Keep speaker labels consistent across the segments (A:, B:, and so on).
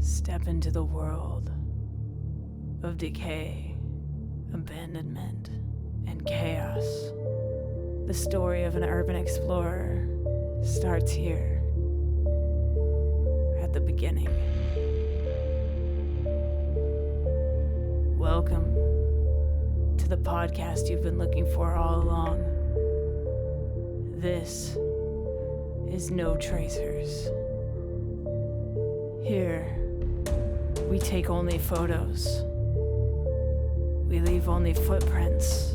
A: Step into the world of decay, abandonment, and chaos. The story of an urban explorer starts here, at the beginning. Welcome to the podcast you've been looking for all along. This is No Tracers. Here, we take only photos. We leave only footprints.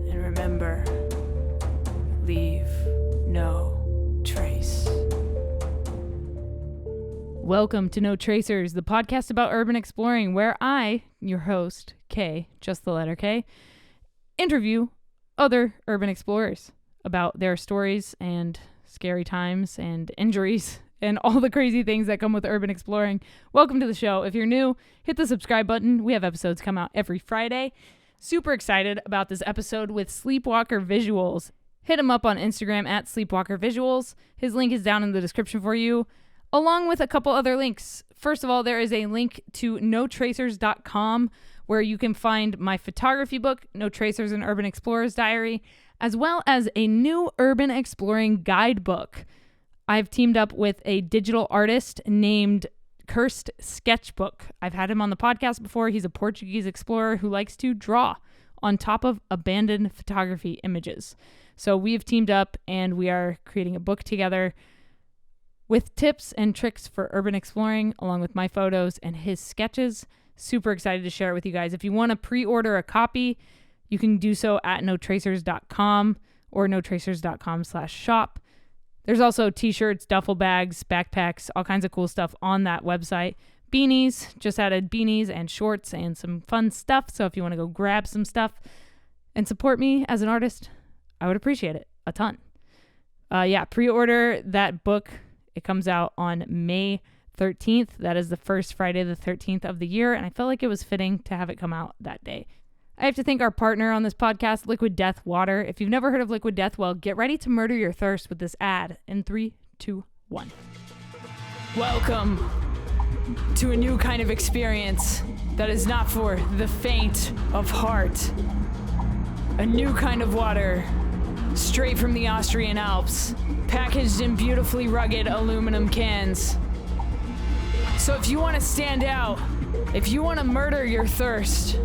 A: And remember, leave no trace. Welcome to No Tracers, the podcast about urban exploring, where I, your host, K, just the letter K, interview other urban explorers about their stories and scary times and injuries and all the crazy things that come with urban exploring. Welcome to the show. If you're new, hit the subscribe button. We have episodes come out every Friday. Super excited about this episode with SleepwalkerVisuals. Hit him up on Instagram at SleepwalkerVisuals. His link is down in the description for you, along with a couple other links. First of all, there is a link to notracers.com where you can find my photography book, No Tracers, an Urban Explorer's Diary, as well as a new urban exploring guidebook. I've teamed up with a digital artist named Cursed Sketchbook. I've had him on the podcast before. He's a Portuguese explorer who likes to draw on top of abandoned photography images. So we've teamed up and we are creating a book together with tips and tricks for urban exploring, along with my photos and his sketches. Super excited to share it with you guys. If you want to pre-order a copy, you can do so at notracers.com or notracers.com/shop. There's also t-shirts, duffel bags, backpacks, all kinds of cool stuff on that website. Beanies, just added beanies and shorts and some fun stuff. So if you want to go grab some stuff and support me as an artist, I would appreciate it a ton. Pre-order that book. It comes out on May 13th. That is the first Friday the 13th of the year, and I felt like it was fitting to have it come out that day. I have to thank our partner on this podcast, Liquid Death Water. If you've never heard of Liquid Death, well, get ready to murder your thirst with this ad in 3, 2, 1. Welcome to a new kind of experience that is not for the faint of heart. A new kind of water, straight from the Austrian Alps, packaged in beautifully rugged aluminum cans. So if you want to stand out, if you want to murder your thirst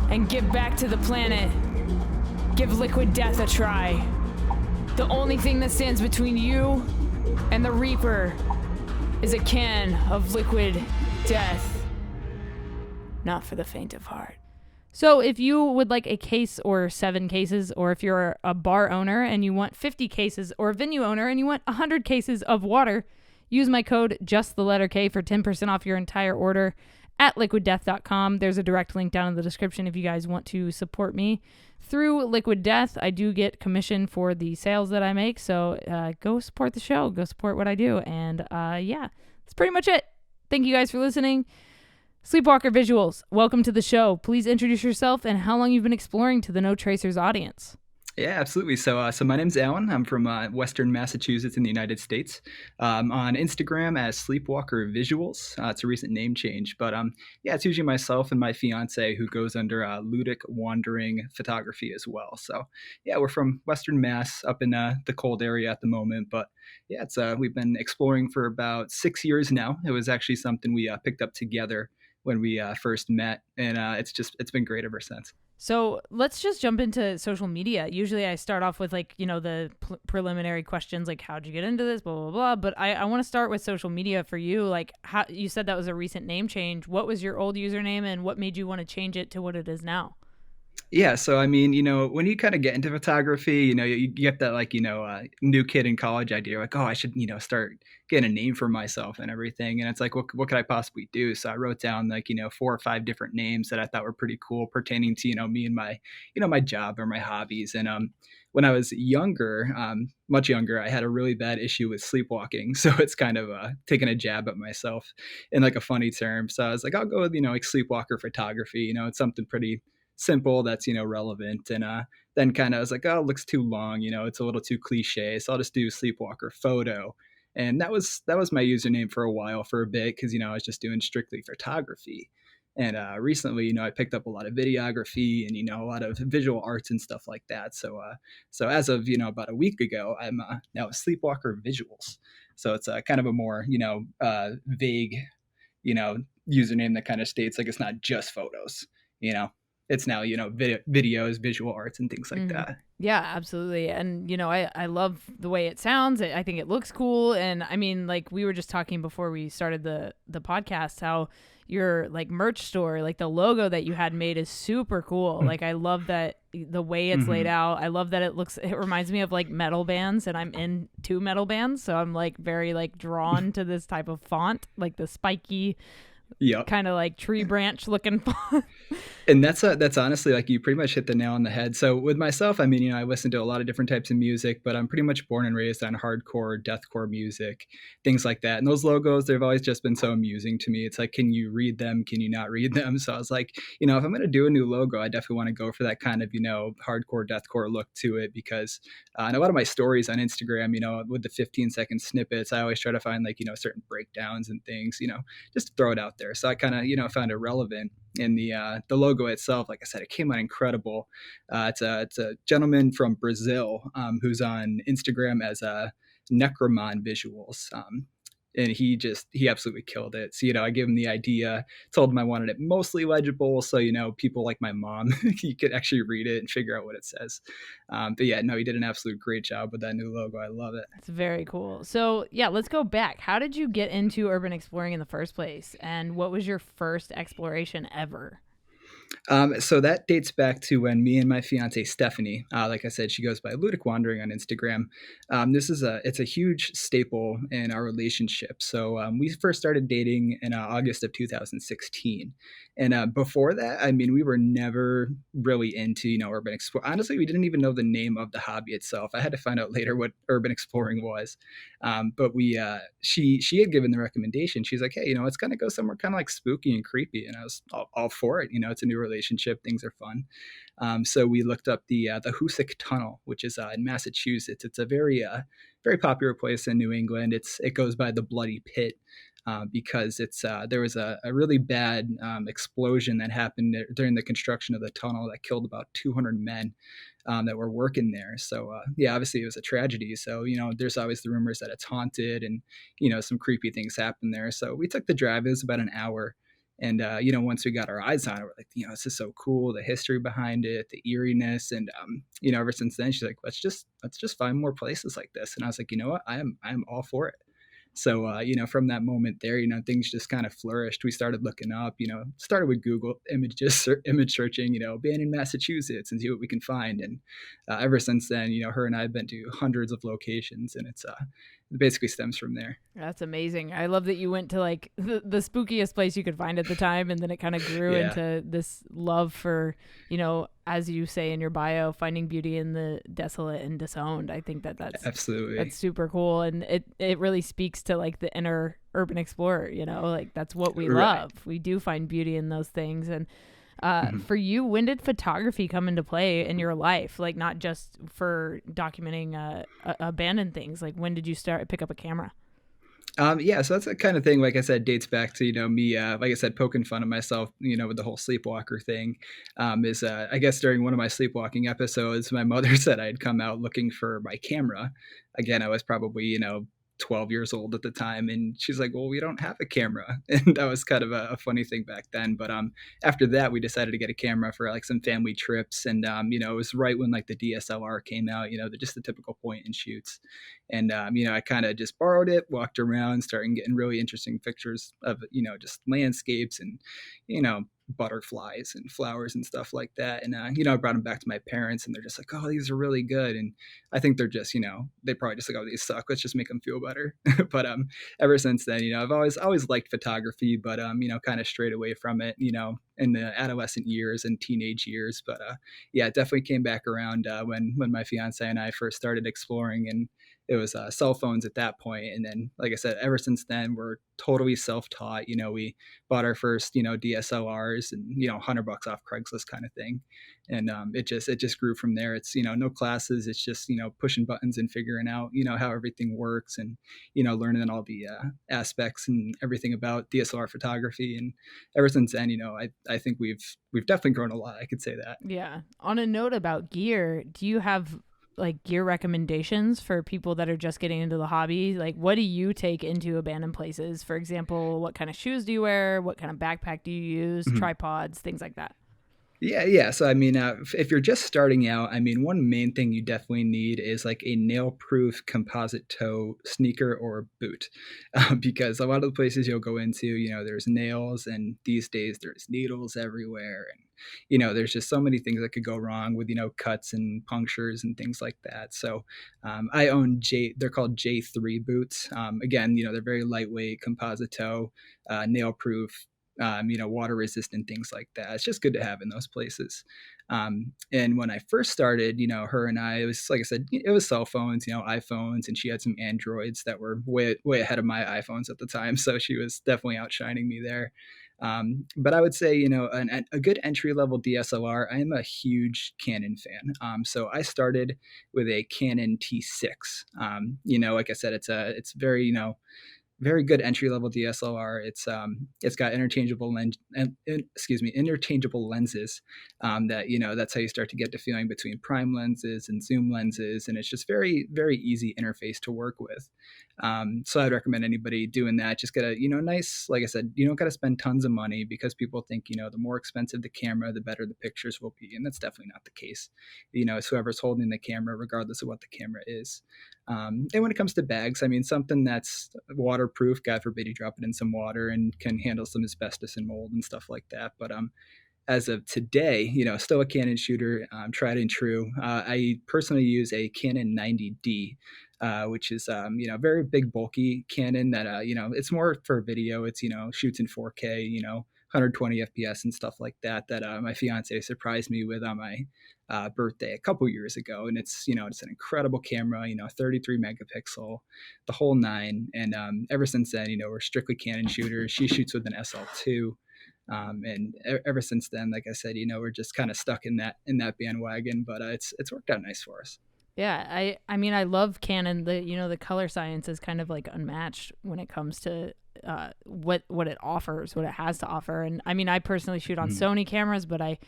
A: and give back to the planet, give Liquid Death a try. The only thing that stands between you and the Reaper is a can of Liquid Death. Not for the faint of heart. So if you would like a case or 7 cases, or if you're a bar owner and you want 50 cases, or a venue owner and you want 100 cases of water, use my code JustTheLetterK for 10% off your entire order at liquiddeath.com. There's a direct link down in the description if you guys want to support me through Liquid Death. I do get commission for the sales that I make, so go support the show. Go support what I do. And that's pretty much it. Thank you guys for listening. SleepwalkerVisuals, welcome to the show. Please introduce yourself and how long you've been exploring to the No Tracers audience.
B: Yeah, absolutely. So my name's Alan. I'm from Western Massachusetts in the United States. On Instagram as SleepwalkerVisuals. It's a recent name change, but it's usually myself and my fiance who goes under Ludic Wandering Photography as well. So yeah, we're from Western Mass up in the cold area at the moment, but yeah, we've been exploring for about 6 years now. It was actually something we picked up together when we first met, and it's been great ever since.
A: So let's just jump into social media. Usually I start off with the preliminary questions, like how'd you get into this, blah, blah, blah. But I want to start with social media for you. Like, how you said that was a recent name change. What was your old username and what made you want to change it to what it is now?
B: Yeah, so I mean, when you kind of get into photography, you get that new kid in college idea, like, oh, I should, start getting a name for myself and everything. And it's like, what could I possibly do? So I wrote down 4 or 5 different names that I thought were pretty cool pertaining to, me and my, my job or my hobbies. And when I was younger, much younger, I had a really bad issue with sleepwalking. So it's kind of taking a jab at myself in a funny term. So I was like, I'll go with, sleepwalker photography. It's something pretty simple that's relevant, and then kind of I was like, oh, it looks too long, it's a little too cliche, so I'll just do sleepwalker photo. And that was my username for a while, for a bit, because I was just doing strictly photography. And recently, I picked up a lot of videography and a lot of visual arts and stuff like that. So as of about a week ago, I'm now a Sleepwalker Visuals. So it's kind of a more vague username that kind of states like it's not just photos. You know, it's now videos, visual arts, and things like that.
A: Yeah, absolutely. And, I love the way it sounds. I think it looks cool. And I mean, like we were just talking before we started the podcast, how your like merch store, like the logo that you had made is super cool. Like I love that the way it's laid out. I love that it reminds me of like metal bands, and I'm into metal bands. So I'm like very like drawn to this type of font, like the spiky, kind of like tree branch looking font.
B: And that's honestly, like, you pretty much hit the nail on the head. So with myself, I mean, I listen to a lot of different types of music, but I'm pretty much born and raised on hardcore, deathcore music, things like that. And those logos, they've always just been so amusing to me. It's like, can you read them? Can you not read them? So I was like, if I'm going to do a new logo, I definitely want to go for that kind of, hardcore, deathcore look to it, because in a lot of my stories on Instagram, with the 15-second snippets, I always try to find like, certain breakdowns and things, just to throw it out there. So I kind of, found it relevant. And the logo itself, like I said, it came out incredible. It's a gentleman from Brazil who's on Instagram as Necromon Visuals. And he absolutely killed it. So, I gave him the idea, told him I wanted it mostly legible. So, people like my mom, you could actually read it and figure out what it says. But yeah, no, he did an absolute great job with that new logo. I love it.
A: It's very cool. So yeah, let's go back. How did you get into urban exploring in the first place? And what was your first exploration ever?
B: So that dates back to when me and my fiance Stephanie, like I said, she goes by Ludic Wandering on Instagram. It's a huge staple in our relationship. So we first started dating in August of 2016, and before that, I mean, we were never really into urban explore. Honestly, we didn't even know the name of the hobby itself. I had to find out later what urban exploring was. But she had given the recommendation. She's like, hey, let's kind of go somewhere kind of like spooky and creepy, and I was all for it. It's a new relationship, things are fun. So we looked up the Hoosick Tunnel, which is in Massachusetts. It's a very popular place in New England. It goes by the Bloody Pit. Because there was a really bad explosion that happened during the construction of the tunnel that killed about 200 men that were working there. So yeah, obviously it was a tragedy. So there's always the rumors that it's haunted, and some creepy things happen there. So we took the drive. It was about an hour. And once we got our eyes on it, we're like, this is so cool. The history behind it, the eeriness, and ever since then, she's like, let's just find more places like this. And I was like, you know what, I am all for it. So, from that moment there, things just kind of flourished. We started looking up, started with Google image searching, abandoned Massachusetts, and see what we can find. And ever since then, her and I have been to hundreds of locations, and it basically stems from there.
A: That's amazing. I love that you went to like the spookiest place you could find at the time, and then it kind of grew into this love for, as you say in your bio, finding beauty in the desolate and disowned. I think that's
B: absolutely,
A: that's super cool, and it really speaks to like the inner urban explorer. Like that's what we love. We do find beauty in those things. And for you, when did photography come into play in your life? Like not just for documenting abandoned things. Like when did you pick up a camera?
B: Yeah, so that's the kind of thing, like I said, dates back to, me, like I said, poking fun at myself, with the whole sleepwalker thing. I guess during one of my sleepwalking episodes, my mother said I had come out looking for my camera. Again, I was probably, 12 years old at the time, and she's like, well, we don't have a camera. And that was kind of a funny thing back then. But after that, we decided to get a camera for like some family trips. And it was right when like the DSLR came out, just the typical point and shoots. And I kind of just borrowed it, walked around, started getting really interesting pictures of just landscapes and butterflies and flowers and stuff like that. And I brought them back to my parents, and they're just like, oh, these are really good. And I think they're just they probably just like, oh, these suck, let's just make them feel better. But ever since then, I've always liked photography, but kind of strayed away from it in the adolescent years and teenage years. But yeah, it definitely came back around when my fiance and I first started exploring. And it was cell phones at that point. And then, like I said, ever since then, we're totally self-taught. We bought our first, DSLRs and, $100 off Craigslist kind of thing. And it just grew from there. It's, no classes. It's just, pushing buttons and figuring out, how everything works, and, learning all the aspects and everything about DSLR photography. And ever since then, I think we've definitely grown a lot. I could say that.
A: Yeah. On a note about gear, do you have like gear recommendations for people that are just getting into the hobby? Like, what do you take into abandoned places? For example, what kind of shoes do you wear? What kind of backpack do you use?
B: Mhm.
A: Tripods, things like that.
B: Yeah. So, I mean, if you're just starting out, I mean, one main thing you definitely need is like a nail-proof composite toe sneaker or boot, because a lot of the places you'll go into, there's nails, and these days there's needles everywhere, and there's just so many things that could go wrong with cuts and punctures and things like that. So, I own they're called J3 boots. Again, they're very lightweight, composite toe, nail-proof, water resistant, things like that. It's just good to have in those places. And when I first started, her and I, it was, like I said, it was cell phones, iPhones, and she had some Androids that were way, way ahead of my iPhones at the time. So she was definitely outshining me there. But I would say, a good entry level DSLR, I am a huge Canon fan. So I started with a Canon T6. Like I said, it's very, very good entry level DSLR. It's got interchangeable lenses. That's how you start to get the feeling between prime lenses and zoom lenses, and it's just very, very easy interface to work with. So I'd recommend anybody doing that. Just get a nice, like I said, you don't got to spend tons of money, because people think the more expensive the camera, the better the pictures will be, and that's definitely not the case. It's whoever's holding the camera, regardless of what the camera is. And when it comes to bags, I mean, something that's waterproof, God forbid you drop it in some water, and can handle some asbestos and mold and stuff like that. But as of today, still a Canon shooter, tried and true. I personally use a Canon 90D, which is, very big, bulky Canon that, it's more for video. It's, shoots in 4K, 120 FPS and stuff like that, that my fiance surprised me with on my birthday a couple years ago. And it's, it's an incredible camera, 33 megapixel, the whole nine. And ever since then, we're strictly Canon shooters. She shoots with an SL2. And ever since then, like I said, we're just kind of stuck in that bandwagon, but it's worked out nice for us.
A: Yeah, I mean, I love Canon. The color science is kind of like unmatched when it comes to what it offers, what it has to offer. And I mean, I personally shoot on Sony cameras, but I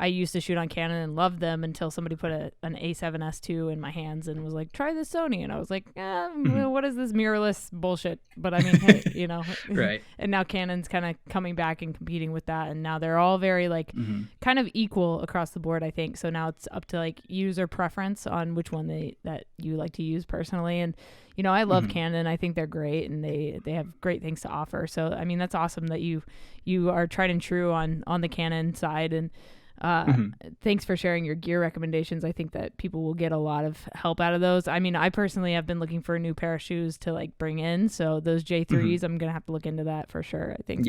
A: used to shoot on Canon and loved them until somebody put an A7S II in my hands and was like, try this Sony. And I was like, what is this mirrorless bullshit? But I mean, hey,
B: Right.
A: And now Canon's kind of coming back and competing with that. And now they're all very like kind of equal across the board, I think. So now it's up to like user preference on which one that you like to use personally. And, I love Canon. I think they're great, and they have great things to offer. So, I mean, that's awesome that you are tried and true on the Canon side. And thanks for sharing your gear recommendations. I think that people will get a lot of help out of those. I mean, I personally have been looking for a new pair of shoes to like bring in. So those J3s, I'm going to have to look into that for sure. I think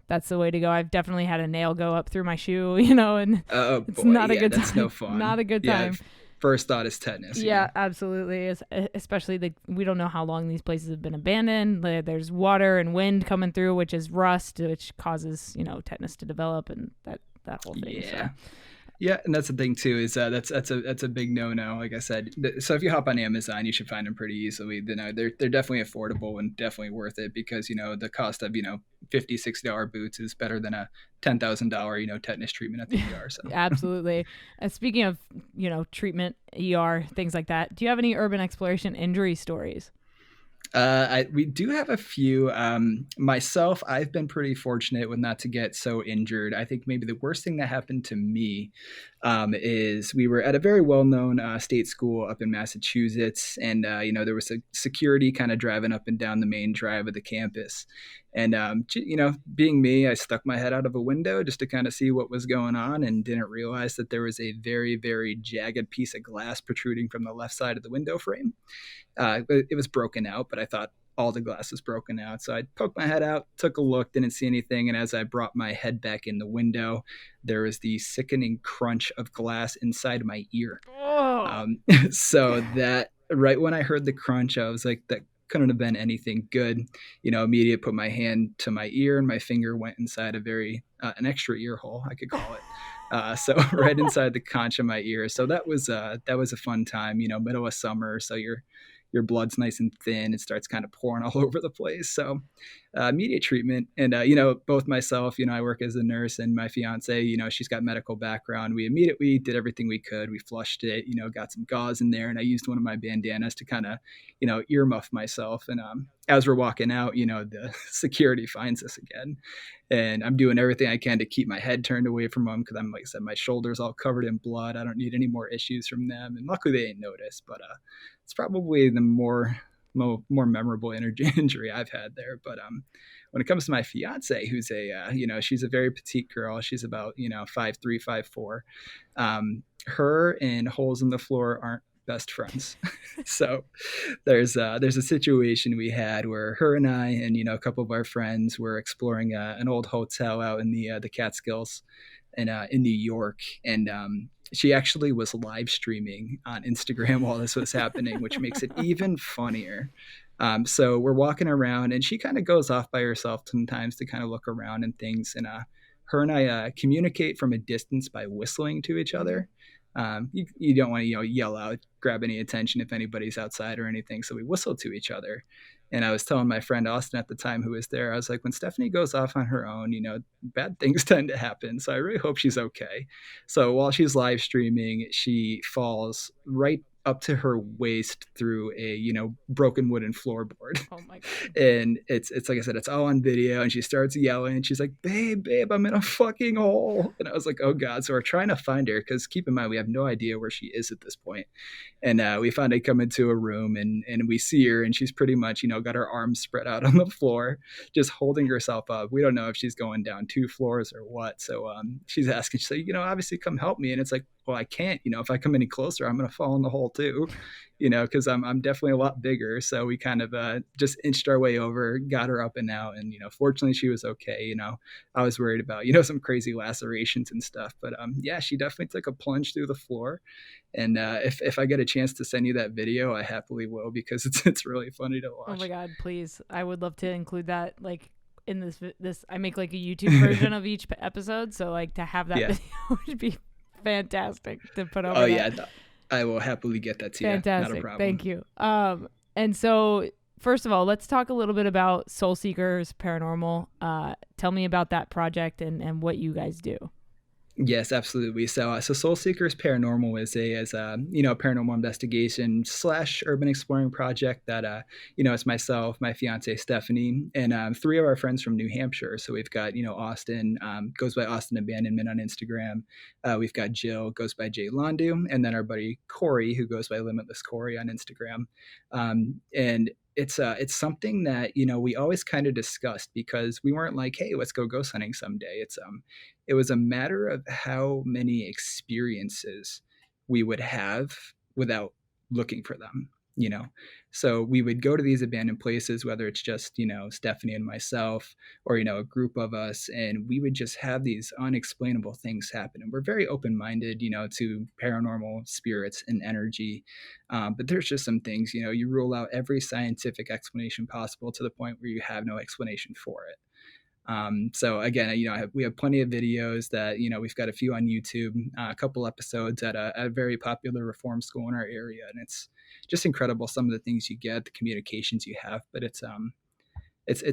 A: that's the way to go. I've definitely had a nail go up through my shoe, and it's not a good time.
B: That's no fun.
A: Not a good time.
B: First thought is tetanus.
A: Yeah, absolutely. Especially we don't know how long these places have been abandoned. There's water and wind coming through, which is rust, which causes, tetanus to develop, and that whole thing.
B: Yeah. Yeah, and that's the thing too, is that's a big no-no. Like I said, so if you hop on Amazon, you should find them pretty easily. They're definitely affordable and definitely worth it, because the cost of $50-$60 boots is better than a $10,000 tetanus treatment at the ER. So
A: absolutely. Speaking of treatment, ER, things like that, do you have any urban exploration injury stories?
B: We do have a few. Myself, I've been pretty fortunate with not to get so injured. I think maybe the worst thing that happened to me is we were at a very well-known state school up in Massachusetts, and there was a security kind of driving up and down the main drive of the campus. And being me, I stuck my head out of a window just to kind of see what was going on, and didn't realize that there was a very, very jagged piece of glass protruding from the left side of the window frame. It was broken out, but I thought all the glass was broken out. So I poked my head out, took a look, didn't see anything. And as I brought my head back in the window, there was the sickening crunch of glass inside my ear.
A: Oh.
B: So that right when I heard the crunch, I was like, that couldn't have been anything good. Immediately put my hand to my ear, and my finger went inside a an extra ear hole, I could call it. So right inside the conch of my ear. So that was a fun time. Middle of summer, so your blood's nice and thin. It starts kind of pouring all over the place. So immediate treatment. And, both myself, I work as a nurse, and my fiance, she's got medical background. We immediately did everything we could. We flushed it, got some gauze in there, and I used one of my bandanas to kind of, earmuff myself. And as we're walking out, the security finds us again. And I'm doing everything I can to keep my head turned away from them because I'm, like I said, my shoulder's all covered in blood. I don't need any more issues from them. And luckily they didn't notice, but it's probably the more memorable injury I've had there. But when it comes to my fiance, who's she's a very petite girl. She's about 5'3", 5'4". Her and holes in the floor aren't best friends. So there's a situation we had where her and I and a couple of our friends were exploring an old hotel out in the Catskills in New York, and she actually was live streaming on Instagram while this was happening, which makes it even funnier. So we're walking around, and she kind of goes off by herself sometimes to kind of look around and things. And her and I communicate from a distance by whistling to each other. You don't want to yell out, grab any attention if anybody's outside or anything. So we whistle to each other. And I was telling my friend Austin at the time, who was there, I was like, when Stephanie goes off on her own, bad things tend to happen. So I really hope she's okay. So while she's live streaming, she falls right up to her waist through a broken wooden floorboard.
A: Oh my god!
B: And it's like I said, it's all on video. And she starts yelling. And she's like, babe, I'm in a fucking hole. And I was like, oh god. So we're trying to find her because keep in mind we have no idea where she is at this point. And we finally come into a room, and we see her, and she's pretty much got her arms spread out on the floor, just holding herself up. We don't know if she's going down 2 floors or what. So she's asking, she's like, obviously come help me. And it's like, well, I can't, if I come any closer, I'm going to fall in the hole too, because I'm definitely a lot bigger. So we kind of just inched our way over, got her up and out. And, fortunately she was okay. I was worried about, some crazy lacerations and stuff, but yeah, she definitely took a plunge through the floor. And if I get a chance to send you that video, I happily will, because it's really funny to watch.
A: Oh my god, please. I would love to include that, like, in this. I make like a YouTube version of each episode. So like to have that video would be fantastic to put over.
B: Oh yeah, I will happily get that to you.
A: Fantastic.
B: Not a problem.
A: Thank you. And so first of all, let's talk a little bit about Soul Seekers Paranormal. Tell me about that project and what you guys do.
B: Yes, absolutely. So Soul Seekers Paranormal is a paranormal investigation / urban exploring project that it's myself, my fiance Stephanie, and 3 of our friends from New Hampshire. So we've got Austin, goes by Austin Abandonment on Instagram. We've got Jill, goes by Jay Londu, and then our buddy Corey, who goes by Limitless Corey on Instagram. And it's something that we always kind of discussed, because we weren't like, hey, let's go ghost hunting someday. It was a matter of how many experiences we would have without looking for them. So we would go to these abandoned places, whether it's just Stephanie and myself, or a group of us, and we would just have these unexplainable things happen. And we're very open-minded to paranormal spirits and energy, but there's just some things you rule out every scientific explanation possible to the point where you have no explanation for it. So again, we have plenty of videos that, we've got a few on YouTube, a couple episodes at a very popular reform school in our area. And it's just incredible, some of the things you get, the communications you have, but it's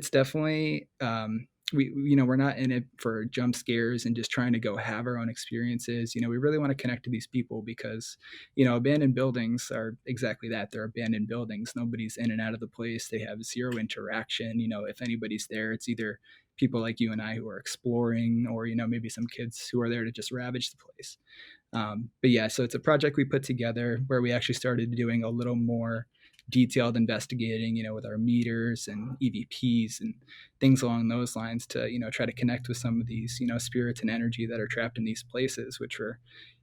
B: definitely, we're not in it for jump scares and just trying to go have our own experiences. We really want to connect to these people because, abandoned buildings are exactly that. They're abandoned buildings. Nobody's in and out of the place. They have 0 interaction. If anybody's there, it's either people like you and I who are exploring, or, maybe some kids who are there to just ravage the place. But yeah, so it's a project we put together where we actually started doing a little more detailed investigating, with our meters and EVPs and things along those lines to, try to connect with some of these, spirits and energy that are trapped in these places, which were,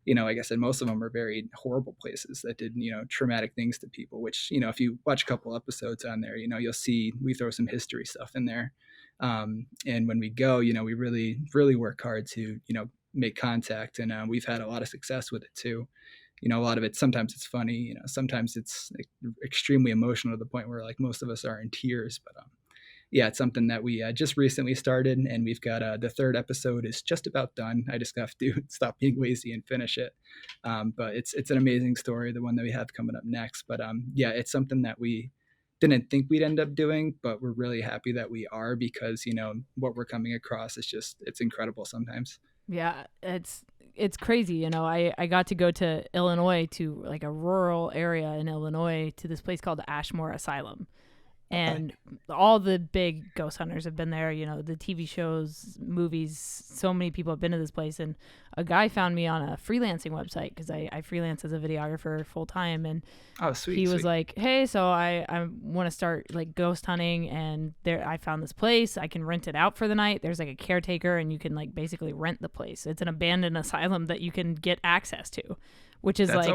B: like I said, most of them are very horrible places that did, traumatic things to people, which, if you watch a couple episodes on there, you'll see we throw some history stuff in there. And when we go, we really, really work hard to, make contact, and we've had a lot of success with it too. a lot of it, sometimes it's funny, sometimes it's like extremely emotional to the point where like most of us are in tears. But yeah, it's something that we just recently started, and we've got the third episode is just about done. I just have to stop being lazy and finish it. But it's an amazing story, the one that we have coming up next. But yeah, it's something that we didn't think we'd end up doing, but we're really happy that we are, because what we're coming across is it's incredible sometimes.
A: Yeah, it's crazy. I got to go to Illinois, to like a rural area in Illinois, to this place called Ashmore Asylum. And all the big ghost hunters have been there, the TV shows, movies. So many people have been to this place. And a guy found me on a freelancing website, because I freelance as a videographer full time. And
B: Oh, sweet.
A: he was
B: Sweet.
A: like, hey, so I want to start like ghost hunting, and there I found this place. I can rent it out for the night. There's like a caretaker, and you can like basically rent the place. It's an abandoned asylum that you can get access to, which is
B: that's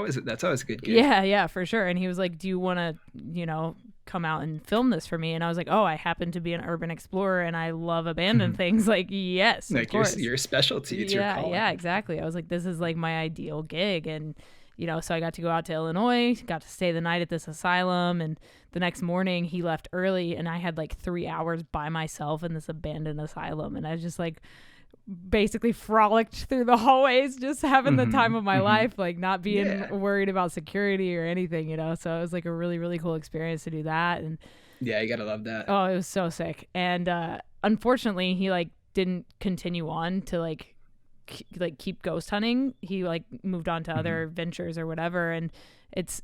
B: always a good gig.
A: Yeah, for sure. And he was like, do you want to, come out and film this for me? And I was like, oh, I happen to be an urban explorer and I love abandoned things. Like, yes,
B: like
A: of course.
B: your specialty. It's your calling.
A: Yeah, exactly. I was like, this is like my ideal gig. And so I got to go out to Illinois, got to stay the night at this asylum, and the next morning he left early, and I had like 3 hours by myself in this abandoned asylum, and I was just like basically frolicked through the hallways, just having the time of my life, like not being worried about security or anything, so it was like a really, really cool experience to do that. And
B: yeah, you gotta love that.
A: Oh, it was so sick. And unfortunately he like didn't continue on to like keep ghost hunting. He like moved on to other ventures or whatever, and it's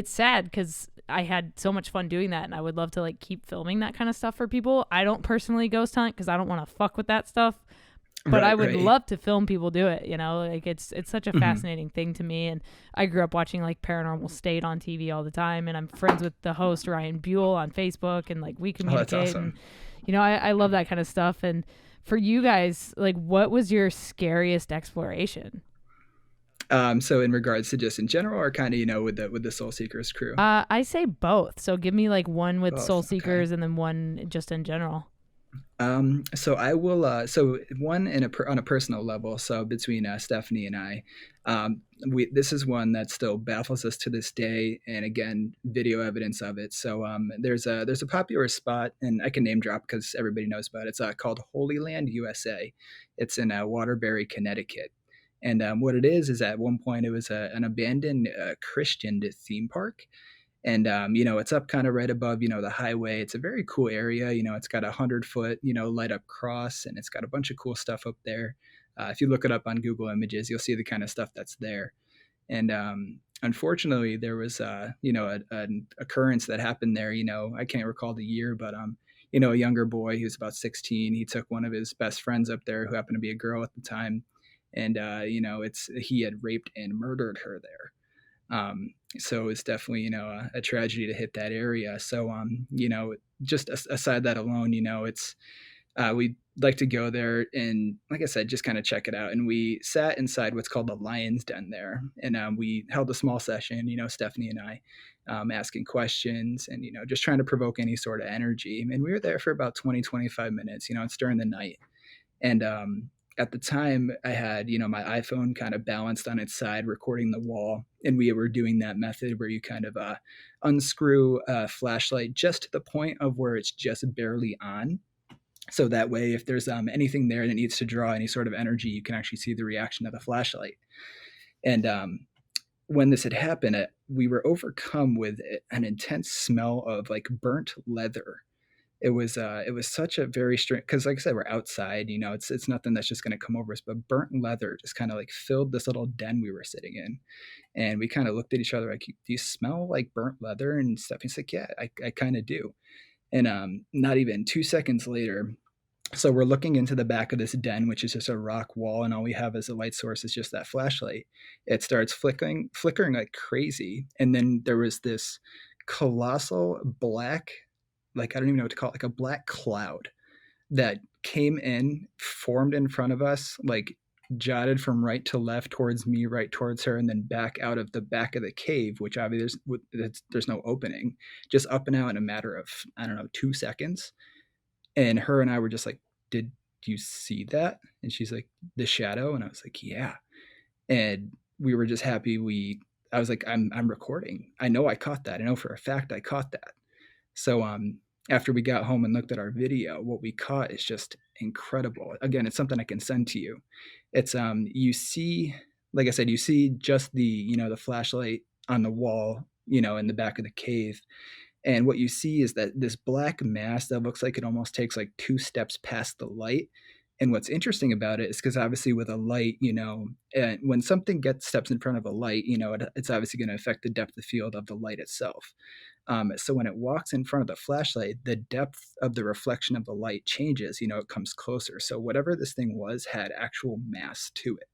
A: sad, because I had so much fun doing that, and I would love to like keep filming that kind of stuff for people. I don't personally ghost hunt because I don't want to fuck with that stuff, but I would love to film people do it. Like it's such a fascinating thing to me. And I grew up watching like Paranormal State on TV all the time, and I'm friends with the host Ryan Buell on Facebook, and like we communicate.
B: Oh, that's awesome.
A: And I love that kind of stuff. And for you guys, like, what was your scariest exploration?
B: So in regards to just in general, or kind of with the Soul Seekers crew?
A: I say both. So give me like one with Soul Seekers, and then one just in general.
B: So I will. So one on a personal level. So between Stephanie and I, this is one that still baffles us to this day, and again, video evidence of it. So there's a popular spot, and I can name drop because everybody knows about it. It's called Holy Land, USA. It's in Waterbury, Connecticut. And what it is at one point it was an abandoned Christian theme park. And, it's up kind of right above, the highway. It's a very cool area. It's got 100-foot, light up cross, and it's got a bunch of cool stuff up there. If you look it up on Google Images, you'll see the kind of stuff that's there. And unfortunately, there was, an occurrence that happened there. I can't recall the year, but, a younger boy, he was about 16. He took one of his best friends up there, who happened to be a girl at the time. And, he had raped and murdered her there. So it's definitely, a tragedy to hit that area. So, just aside that alone, it's, we'd like to go there and, like I said, just kind of check it out. And we sat inside what's called the Lion's Den there. And, we held a small session, Stephanie and I, asking questions and, just trying to provoke any sort of energy. And we were there for about 20-25 minutes, it's during the night. And, at the time I had, my iPhone kind of balanced on its side, recording the wall. And we were doing that method where you kind of unscrew a flashlight just to the point of where it's just barely on. So that way, if there's anything there that needs to draw any sort of energy, you can actually see the reaction of the flashlight. And when this had happened, we were overcome with an intense smell of like burnt leather. It was such a very strange, because like I said, we're outside, it's nothing that's just going to come over us, but burnt leather just kind of like filled this little den we were sitting in. And we kind of looked at each other like, do you smell like burnt leather? And Stephanie's like, yeah, I kind of do. And not even 2 seconds later, so we're looking into the back of this den, which is just a rock wall, and all we have as a light source is just that flashlight. It starts flickering like crazy. And then there was this colossal black, like, I don't even know what to call it, like a black cloud that came in, formed in front of us, like jotted from right to left towards me, right towards her, and then back out of the back of the cave, which obviously there's no opening, just up and out in a matter of, I don't know, 2 seconds. And her and I were just like, did you see that? And she's like, the shadow? And I was like, yeah. And we were just happy we I was like, I'm recording. I know I caught that. I know for a fact I caught that. So after we got home and looked at our video, what we caught is just incredible. Again, it's something I can send to you. It's you see, like I said, you see just the, the flashlight on the wall, in the back of the cave. And what you see is that this black mass that looks like it almost takes like 2 steps past the light. And what's interesting about it is because obviously with a light, when something steps in front of a light, it's obviously going to affect the depth of field of the light itself. So when it walks in front of the flashlight, the depth of the reflection of the light changes, it comes closer. So whatever this thing was had actual mass to it.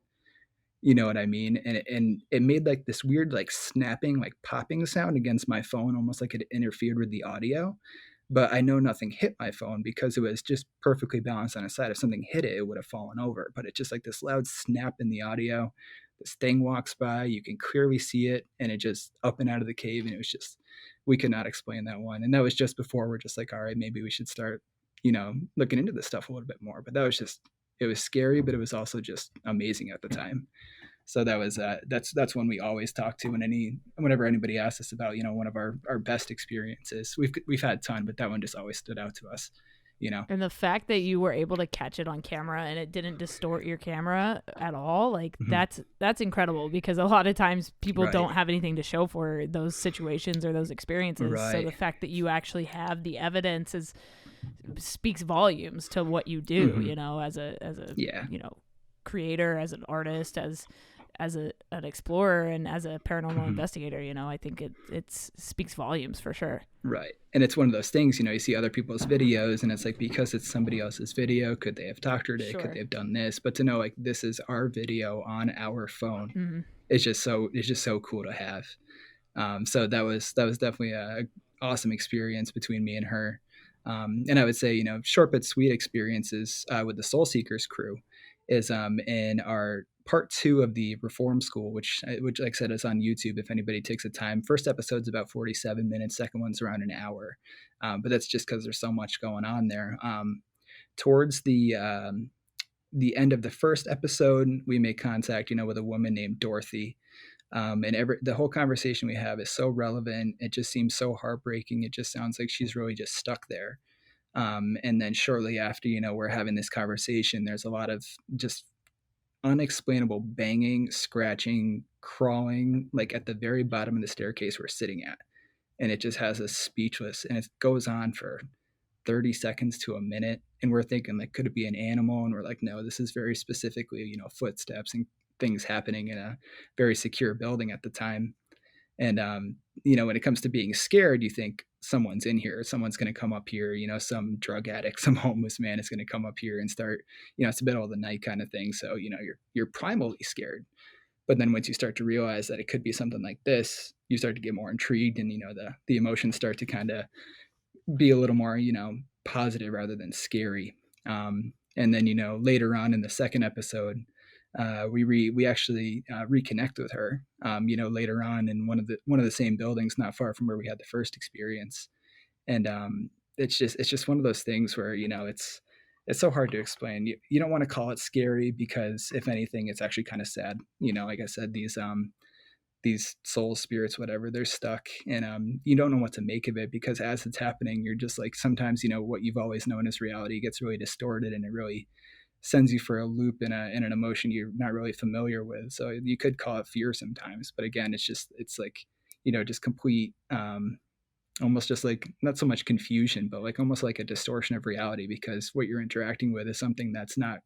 B: You know what I mean? And it made like this weird, like snapping, like popping sound against my phone, almost like it interfered with the audio. But I know nothing hit my phone because it was just perfectly balanced on its side. If something hit it, it would have fallen over. But it's just like this loud snap in the audio. This thing walks by, you can clearly see it, and it just up and out of the cave. And it was just, we could not explain that one. And that was just before we're just like, all right, maybe we should start, looking into this stuff a little bit more. But that was just, it was scary, but it was also just amazing at the time. So that was that's one we always talk to whenever anybody asks us about one of our best experiences. We've had a ton, but that one just always stood out to us.
A: And the fact that you were able to catch it on camera and it didn't distort your camera at all, like that's incredible, because a lot of times people don't have anything to show for those situations or those experiences.
B: Right.
A: So the fact that you actually have the evidence speaks volumes to what you do, as a creator, as an artist, as an explorer, and as a paranormal investigator. I think it speaks volumes for sure.
B: Right. And it's one of those things, you see other people's videos and it's like, because it's somebody else's video, could they have doctored it?
A: Sure.
B: Could they have done this? But to know like this is our video on our phone, it's just so cool to have. So that was definitely a awesome experience between me and her. And I would say, short but sweet experiences with the Soul Seekers crew is in our part 2 of the Reform School, which like I said is on YouTube if anybody takes the time. First episode's about 47 minutes, second one's around an hour, but that's just because there's so much going on there. Towards the end of the first episode, we make contact, with a woman named Dorothy. And the whole conversation we have is so relevant. It just seems so heartbreaking. It just sounds like she's really just stuck there. And then shortly after, we're having this conversation, there's a lot of just unexplainable banging, scratching, crawling, like at the very bottom of the staircase we're sitting at. And it just has us speechless. And it goes on for 30 seconds to a minute. And we're thinking, like, could it be an animal? And we're like, no, this is very specifically, footsteps and things happening in a very secure building at the time. And, when it comes to being scared, you think someone's in here, someone's going to come up here, some drug addict, some homeless man is going to come up here and start, it's the middle of the night kind of thing. So, you're primally scared. But then once you start to realize that it could be something like this, you start to get more intrigued and, the emotions start to kind of be a little more, positive rather than scary. And then, later on in the second episode, we actually reconnect with her, later on in one of the same buildings, not far from where we had the first experience. And it's just one of those things where, it's so hard to explain. You don't want to call it scary because if anything, it's actually kind of sad. Like I said, these soul spirits, whatever, they're stuck and you don't know what to make of it because as it's happening, you're just like, sometimes, what you've always known as reality gets really distorted and it really sends you for a loop in an emotion you're not really familiar with. So you could call it fear sometimes, but again, it's like, just complete, almost just like not so much confusion, but like almost like a distortion of reality because what you're interacting with is something that's not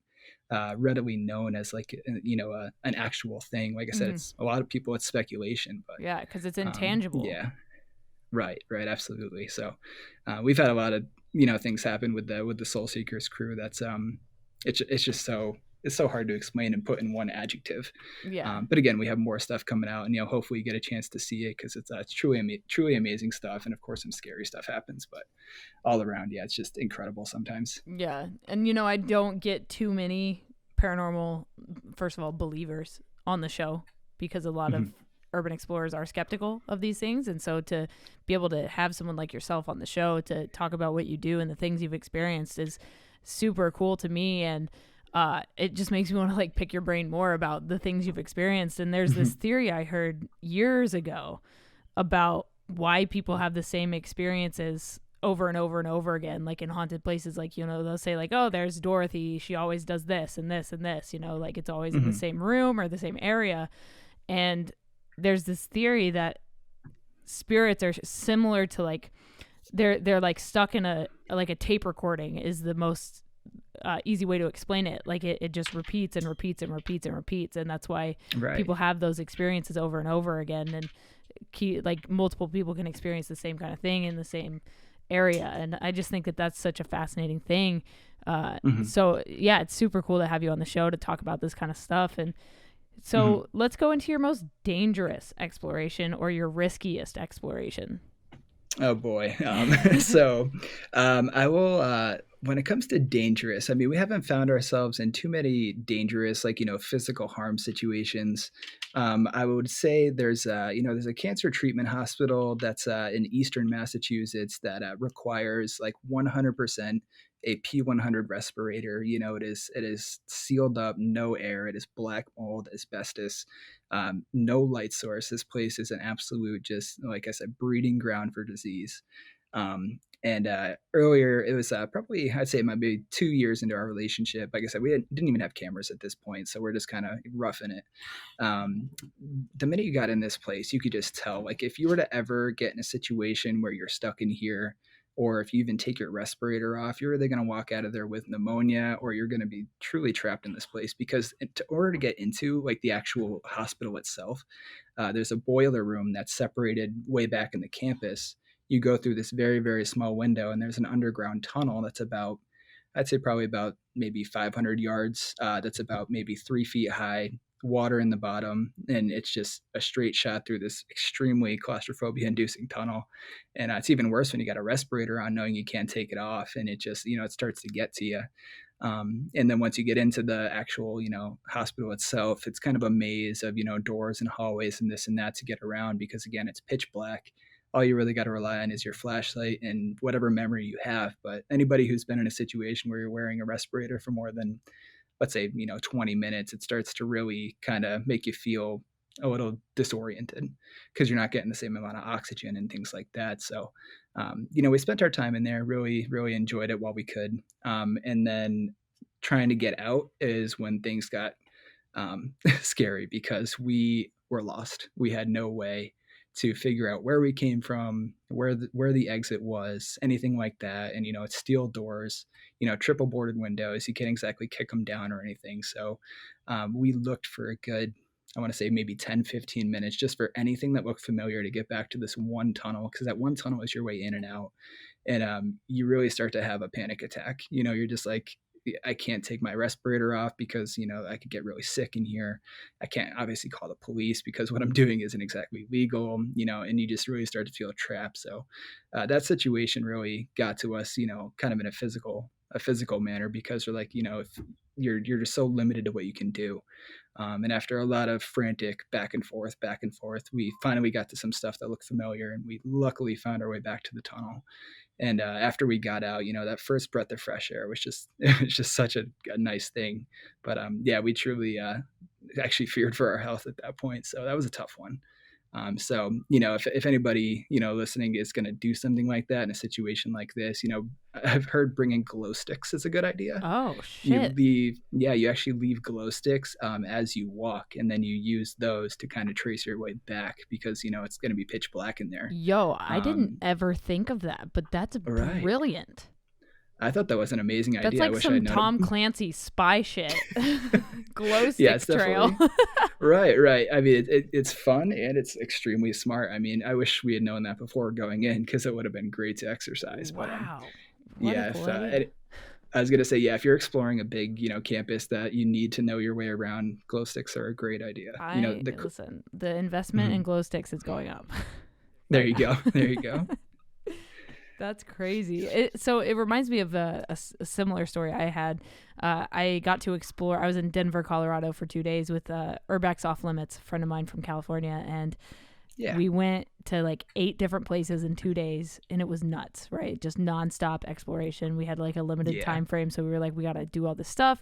B: readily known as like, an actual thing. Like I said, it's a lot of people, it's speculation, but
A: yeah, because it's intangible.
B: Yeah. Right. Absolutely. So we've had a lot of, things happen with the Soul Seekers crew. That's, it's just so hard to explain and put in one adjective.
A: Yeah.
B: But again, we have more stuff coming out, and hopefully you get a chance to see it because it's truly amazing stuff. And of course, some scary stuff happens, but all around, yeah, it's just incredible sometimes.
A: Yeah, and I don't get too many paranormal, first of all, believers on the show because a lot of urban explorers are skeptical of these things, and so to be able to have someone like yourself on the show to talk about what you do and the things you've experienced is super cool to me. And it just makes me want to like pick your brain more about the things you've experienced. And there's this theory I heard years ago about why people have the same experiences over and over and over again, like in haunted places. Like, you know, they'll say like, oh, there's Dorothy, she always does this and this and this, you know, like it's always in the same room or the same area. And there's this theory that spirits are similar to like they're like stuck in a tape recording is the most easy way to explain it. Like it just repeats and repeats and repeats and repeats, and that's why people have those experiences over and over again. And like multiple people can experience the same kind of thing in the same area, and I just think that that's such a fascinating thing. So yeah, it's super cool to have you on the show to talk about this kind of stuff. And so let's go into your most dangerous exploration or your riskiest exploration.
B: Oh boy. I will, when it comes to dangerous, I mean, we haven't found ourselves in too many dangerous, like, you know, physical harm situations. I would say there's a cancer treatment hospital that's in Eastern Massachusetts that requires like 100% a P100 respirator. You know, it is sealed up, no air. It is black mold, asbestos, no light source. This place is an absolute, just like I said, breeding ground for disease. And earlier, it was probably, I'd say maybe 2 years into our relationship. Like I said, we didn't even have cameras at this point, so we're just kind of roughing it. The minute you got in this place, you could just tell, like if you were to ever get in a situation where you're stuck in here, or if you even take your respirator off, you're either going to walk out of there with pneumonia, or you're going to be truly trapped in this place. Because in order to get into like the actual hospital itself, there's a boiler room that's separated way back in the campus. You go through this very, very small window, and there's an underground tunnel that's about, I'd say probably about maybe 500 yards. That's about maybe 3 feet high, water in the bottom. And it's just a straight shot through this extremely claustrophobia inducing tunnel. And it's even worse when you got a respirator on, knowing you can't take it off. And it just, you know, it starts to get to you. And then once you get into the actual, you know, hospital itself, it's kind of a maze of, you know, doors and hallways and this and that to get around, because again, it's pitch black. All you really got to rely on is your flashlight and whatever memory you have. But anybody who's been in a situation where you're wearing a respirator for more than, let's say, you know, 20 minutes, it starts to really kind of make you feel a little disoriented, because you're not getting the same amount of oxygen and things like that. So, you know, we spent our time in there, really, really enjoyed it while we could. And then trying to get out is when things got scary, because we were lost. We had no way to figure out where we came from, where the exit was, anything like that. And, you know, it's steel doors, you know, triple boarded windows. You can't exactly kick them down or anything. So we looked for a good, I want to say maybe 10, 15 minutes just for anything that looked familiar to get back to this one tunnel, because that one tunnel is your way in and out. And you really start to have a panic attack. You know, you're just like, I can't take my respirator off because, you know, I could get really sick in here. I can't obviously call the police because what I'm doing isn't exactly legal, you know, and you just really start to feel trapped. So that situation really got to us, you know, kind of in a physical manner, because we're like, you know, if you're just so limited to what you can do. And after a lot of frantic back and forth, we finally got to some stuff that looked familiar, and we luckily found our way back to the tunnel. And after we got out, you know, that first breath of fresh air was just, it was just such a nice thing. But yeah, we truly actually feared for our health at that point. So that was a tough one. So, you know, if anybody, you know, listening is going to do something like that in a situation like this, you know, I've heard bringing glow sticks is a good idea.
A: Oh, shit.
B: You actually leave glow sticks as you walk, and then you use those to kind of trace your way back, because, you know, it's going to be pitch black in there.
A: Yo, I didn't ever think of that, but that's brilliant.
B: I thought that was an amazing idea.
A: That's like some Tom Clancy spy shit. Glow stick trail.
B: Right. I mean, it's fun and it's extremely smart. I mean, I wish we had known that before going in, because it would have been great to exercise.
A: Wow.
B: But, yeah. I was going to say, yeah, if you're exploring a big, you know, campus that you need to know your way around, glow sticks are a great idea.
A: Listen, the investment in glow sticks is going up.
B: There you go.
A: That's crazy. So it reminds me of a similar story I had. I got to explore. I was in Denver, Colorado for 2 days with Urbex Off Limits, a friend of mine from California. And we went to like 8 different places in 2 days, and it was nuts, right? Just nonstop exploration. We had like a limited time frame. So we were like, we got to do all this stuff.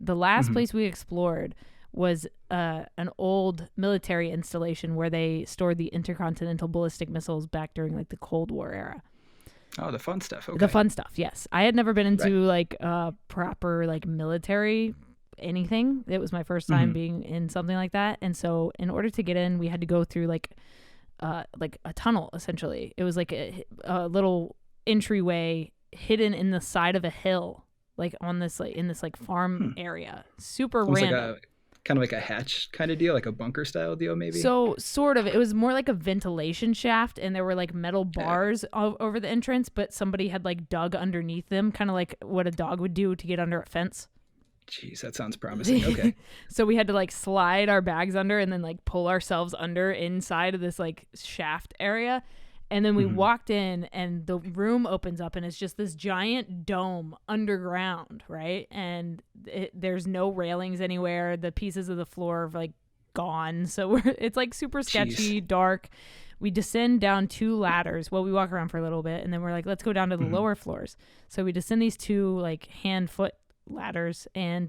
A: The last place we explored was an old military installation where they stored the intercontinental ballistic missiles back during like the Cold War era.
B: Oh, the fun stuff. Okay.
A: The fun stuff, yes. I had never been into like proper like military anything. It was my first time being in something like that. And so in order to get in, we had to go through like a tunnel, essentially. It was like a little entryway hidden in the side of a hill, like on this like in this like farm area. Super
B: Almost
A: random.
B: like kind of like a hatch kind of deal, like a bunker style deal, maybe.
A: So sort of, it was more like a ventilation shaft, and there were like metal bars over the entrance, but somebody had like dug underneath them, kind of like what a dog would do to get under a fence.
B: Jeez, that sounds promising. Okay.
A: So we had to like slide our bags under and then like pull ourselves under inside of this like shaft area. And then we walked in, and the room opens up, and it's just this giant dome underground, right? And there's no railings anywhere. The pieces of the floor are like gone. So it's like super sketchy, dark. We descend down 2 ladders. Well, we walk around for a little bit, and then we're like, let's go down to the lower floors. So we descend these 2 like hand-foot ladders and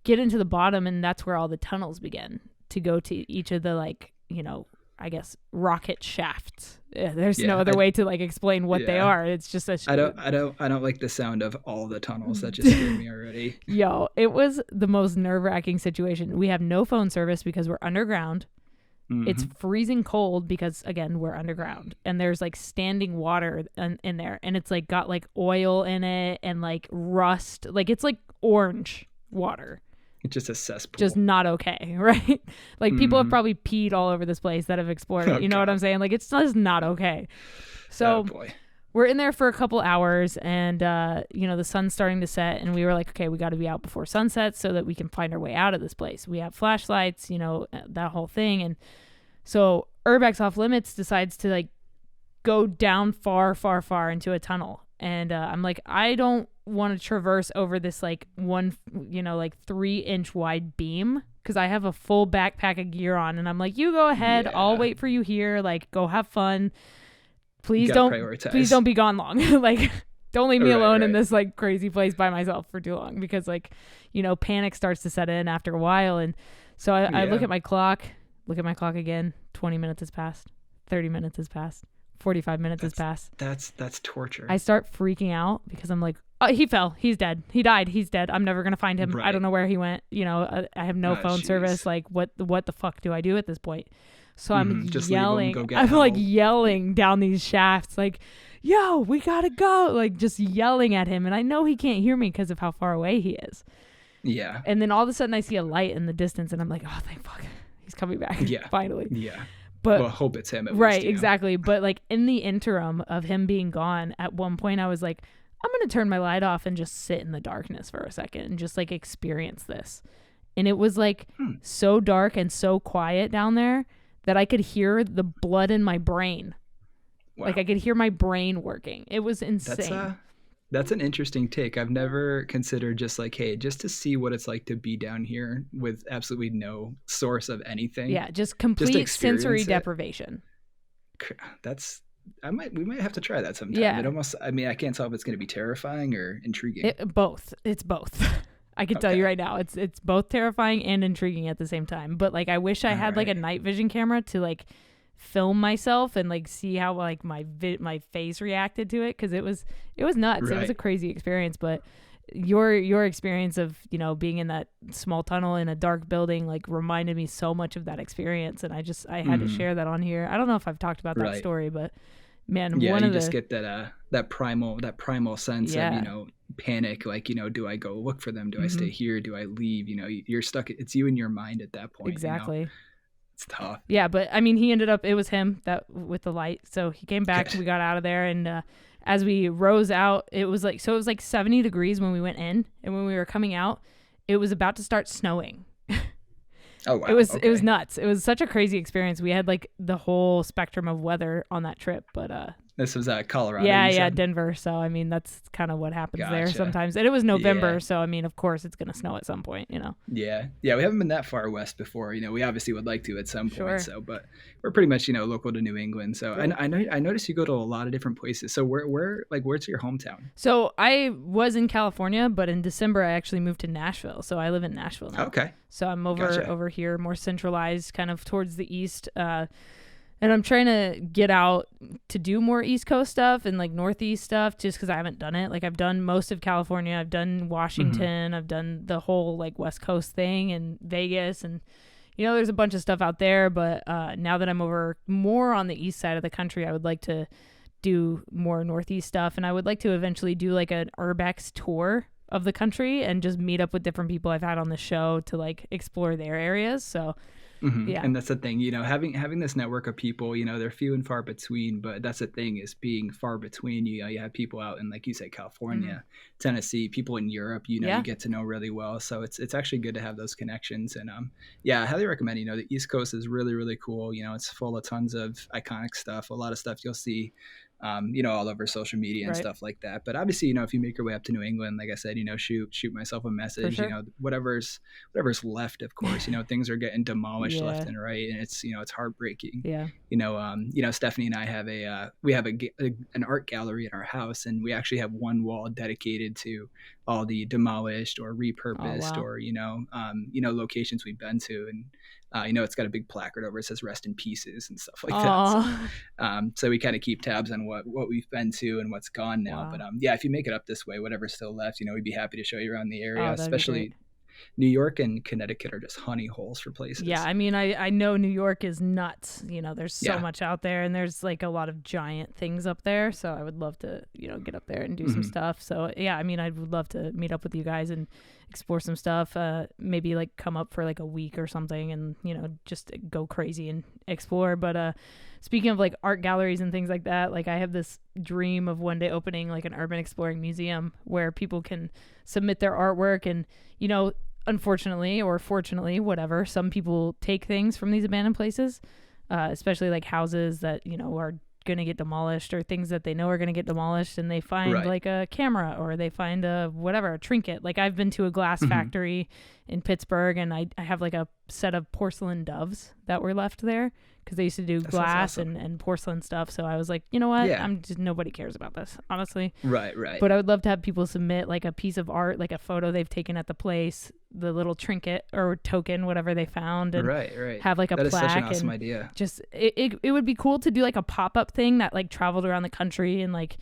A: get into the bottom, and that's where all the tunnels begin to go to each of the like, you know, I guess rocket shafts. There's no other way to like explain what they are. It's just I
B: don't like the sound of all the tunnels. That just scared me already.
A: Yo, it was the most nerve-wracking situation. We have no phone service because we're underground. It's freezing cold because again, we're underground, and there's like standing water in there, and it's like got like oil in it and like rust. Like it's like orange water.
B: It's just a cesspool.
A: Just not okay, right? Like people have probably peed all over this place that have explored it. You know what I'm saying? Like it's just not okay. So we're in there for a couple hours, and you know, the sun's starting to set, and we were like, okay, we got to be out before sunset so that we can find our way out of this place. We have flashlights, you know, that whole thing. And so Urbex Off Limits decides to like go down far into a tunnel. And I'm like, I don't want to traverse over this like 3-inch wide beam because I have a full backpack of gear on. And I'm like, you go ahead. I'll wait for you here. Like, go have fun. Please don't be gone long. Like, don't leave me alone in this like crazy place by myself for too long, because like, you know, panic starts to set in after a while. And so I look at my clock again. 20 minutes has passed. 30 minutes has passed. 45 minutes has passed.
B: That's torture.
A: I start freaking out because I'm like, oh, he fell. He's dead. He died. He's dead. I'm never going to find him. I don't know where he went. You know, I have no phone service. Like, what the fuck do I do at this point? So I'm just yelling. I'm like yelling down these shafts like, yo, we got to go. Like just yelling at him. And I know he can't hear me because of how far away he is.
B: Yeah.
A: And then all of a sudden I see a light in the distance, and I'm like, oh, thank fuck. He's coming back. Yeah. Finally.
B: Yeah.
A: But,
B: well, hope it's him at
A: right,
B: least,
A: exactly. But like in the interim of him being gone, at one point I was like, I'm going to turn my light off and just sit in the darkness for a second and just like experience this. And it was like so dark and so quiet down there that I could hear the blood in my brain. Wow. Like I could hear my brain working. It was insane.
B: That's an interesting take. I've never considered just like, hey, just to see what it's like to be down here with absolutely no source of anything.
A: Yeah, just complete sensory deprivation.
B: We might have to try that sometime.
A: Yeah.
B: I can't tell if it's going to be terrifying or intriguing.
A: Both. It's both. I can tell you right now, it's both terrifying and intriguing at the same time. But like, I wish I had like a night vision camera to like film myself and like see how like my face reacted to it, because it was nuts. It was a crazy experience. But your experience of, you know, being in that small tunnel in a dark building like reminded me so much of that experience, and I had to share that on here. I don't know if I've talked about that story, but man,
B: just get that primal sense of, you know, panic, like, you know, do I go look for them, do I stay here, do I leave, you know, you're stuck, it's you and your mind at that point.
A: Exactly.
B: You know? It's tough.
A: Yeah, but I mean, it was him that with the light. So he came back, we got out of there, and as we rose out, it was like 70 degrees when we went in, and when we were coming out, it was about to start snowing.
B: Oh wow.
A: It was nuts. It was such a crazy experience. We had like the whole spectrum of weather on that trip, but
B: This was Colorado.
A: Yeah,
B: you
A: yeah,
B: said?
A: Denver. So, I mean, that's kind of what happens there
B: Gotcha.
A: sometimes. And it was November.
B: Yeah.
A: So, I mean, of course, it's going to snow at some point,
B: Yeah. Yeah. We haven't been that far west before. We obviously would like to at some point.
A: Sure.
B: So, but we're pretty much, local to New England. So
A: Cool.
B: I noticed you go to a lot of different places. So where's your hometown?
A: So, I was in California, but in December, I actually moved to Nashville. So, I live in Nashville now.
B: Okay.
A: So, I'm
B: Gotcha.
A: over here, more centralized, kind of towards the east. And I'm trying to get out to do more East Coast stuff and like Northeast stuff just because I haven't done it. Like I've done most of California. I've done Washington. I've done the whole like West Coast thing and Vegas. And, there's a bunch of stuff out there. But now that I'm over more on the east side of the country, I would like to do more Northeast stuff. And I would like to eventually do like an Urbex tour of the country and just meet up with different people I've had on the show to like explore their areas. So yeah.
B: And that's the thing, having this network of people, they're few and far between, but that's the thing is being far between. You have people out in, like you said, California, Tennessee, people in Europe, you get to know really well. So it's actually good to have those connections. And I highly recommend, the East Coast is really, really cool. It's full of tons of iconic stuff, a lot of stuff you'll see all over social media and stuff like that. But obviously, if you make your way up to New England, like I said, shoot myself a message,
A: sure.
B: Whatever's left, of course, things are getting demolished left and right. And it's heartbreaking.
A: Yeah.
B: Stephanie and I have an art gallery in our house, and we actually have one wall dedicated to all the demolished or repurposed or, locations we've been to. And, it's got a big placard over it says rest in pieces and stuff like that. So we kind of keep tabs on what we've been to and what's gone now. But if you make it up this way, whatever's still left, we'd be happy to show you around the area, especially New York and Connecticut are just honey holes for places.
A: Yeah, I mean, I know New York is nuts. There's so much out there, and there's like a lot of giant things up there. So I would love to, get up there and do some stuff. So yeah, I mean, I would love to meet up with you guys and explore some stuff. Maybe like come up for like a week or something, and just go crazy and explore. But speaking of like art galleries and things like that, like I have this dream of one day opening like an urban exploring museum where people can submit their artwork and, unfortunately or fortunately, whatever, some people take things from these abandoned places, especially like houses that, are going to get demolished or things that they know are going to get demolished, and they find like a camera or they find a trinket. Like I've been to a glass factory in Pittsburgh, and I have like a set of porcelain doves that were left there because they used to do glass and porcelain stuff. So I was like, you know what? I'm just, nobody cares about this, honestly.
B: Right.
A: But I would love to have people submit like a piece of art, like a photo they've taken at the place, the little trinket or token, whatever they found, and have like a plaque.
B: That is such an awesome idea.
A: Just it would be cool to do like a pop-up thing that like traveled around the country and like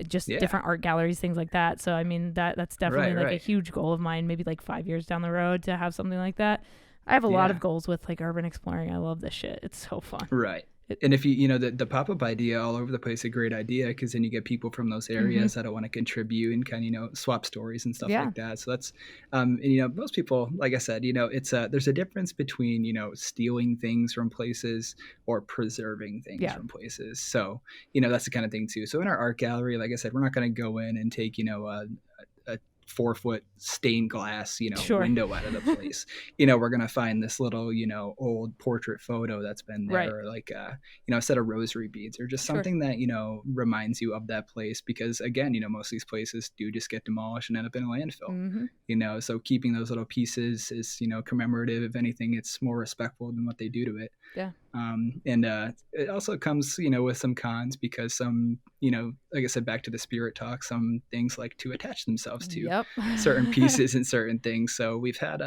A: just different art galleries, things like that. So I mean that's definitely like a huge goal of mine, maybe like 5 years down the road to have something like that. I have a lot of goals with like urban exploring. I love this shit. It's so fun.
B: Right. And if the pop-up idea all over the place, a great idea, because then you get people from those areas that want to contribute and kind of, swap stories and stuff like that. So that's, most people, like I said, it's there's a difference between, stealing things from places or preserving things from places. So, that's the kind of thing too. So in our art gallery, like I said, we're not going to go in and take, a 4-foot stained glass, window out of the place. We're going to find this little, old portrait photo that's been there, or like, a set of rosary beads or just something that, reminds you of that place. Because again, most of these places do just get demolished and end up in a landfill, so keeping those little pieces is, commemorative. If anything, it's more respectful than what they do to it.
A: Yeah.
B: And it also comes, with some cons, because some, like I said, back to the spirit talk, some things like to attach themselves to certain pieces and certain things. So we've had,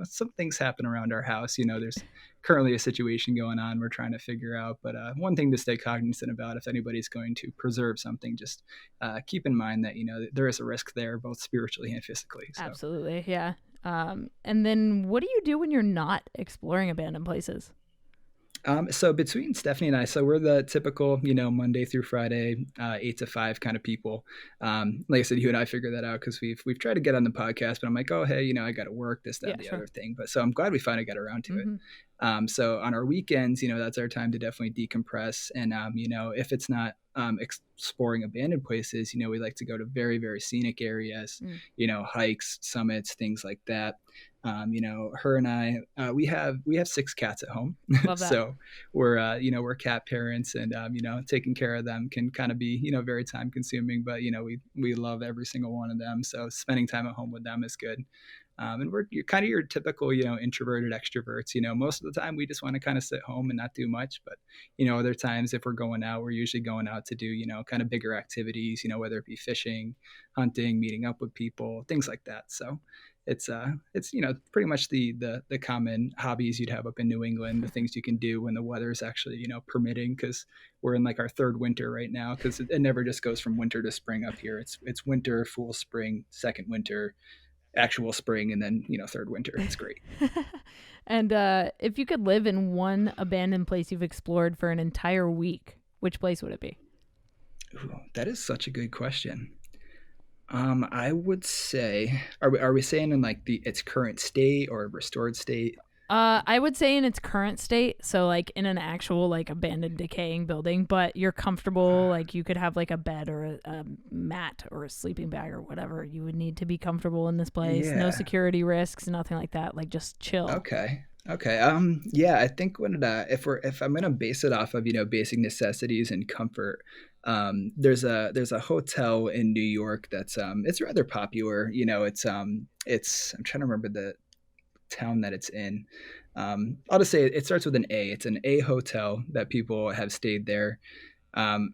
B: some things happen around our house. There's currently a situation going on we're trying to figure out. But one thing to stay cognizant about, if anybody's going to preserve something, just keep in mind that, there is a risk there, both spiritually and physically. So.
A: Absolutely. Yeah. And then what do you do when you're not exploring abandoned places?
B: So between Stephanie and I, so we're the typical, Monday through Friday, 8 to 5 kind of people. Like I said, you and I figured that out because we've tried to get on the podcast, but I'm like, oh, hey, I got to work, this, that, the other thing. But so I'm glad we finally got around to it. So on our weekends, that's our time to definitely decompress. And, if it's not exploring abandoned places, we like to go to very, very scenic areas, hikes, summits, things like that. Her and I, we have 6 cats at home.
A: Love that.
B: So we're cat parents, and taking care of them can kind of be very time consuming, but we love every single one of them, so spending time at home with them is good. And you're kind of your typical introverted extroverts. Most of the time we just want to kind of sit home and not do much, but other times if we're going out, we're usually going out to do kind of bigger activities, whether it be fishing, hunting, meeting up with people, things like that. So it's pretty much the common hobbies you'd have up in New England, the things you can do when the weather is actually permitting, because we're in like our 3rd winter right now, because it never just goes from winter to spring up here. It's winter, full spring, second winter, actual spring, and then 3rd winter. It's great.
A: And if you could live in one abandoned place you've explored for an entire week, which place would it be?
B: Ooh, that is such a good question. I would say, are we saying in like its current state or restored state?
A: I would say in its current state, so like in an actual like abandoned decaying building, but you're comfortable, like you could have like a bed or a mat or a sleeping bag or whatever you would need to be comfortable in this place.
B: Yeah.
A: No security risks, nothing like that, like just chill.
B: Okay. Yeah, I think if I'm gonna base it off of basic necessities and comfort, there's a hotel in New York that's it's rather popular. It's I'm trying to remember the town that it's in. I'll just say it starts with an A. It's an A hotel that people have stayed there.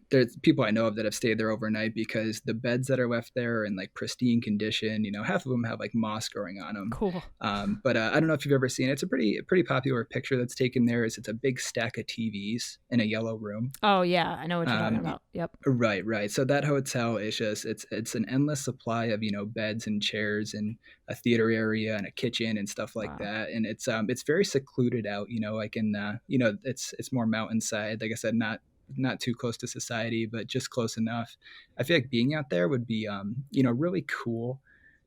B: There's people I know of that have stayed there overnight because the beds that are left there are in like pristine condition. Half of them have like moss growing on them.
A: Cool.
B: But I don't know if you've ever seen it. It's a pretty popular picture that's taken there. It's a big stack of TVs in a yellow room.
A: Oh yeah, I know what you're talking about. Yep.
B: Right. So that hotel is just it's an endless supply of beds and chairs and a theater area and a kitchen and stuff like that. And it's very secluded out. Like in it's more mountainside. Like I said, not too close to society, but just close enough. I feel like being out there would be really cool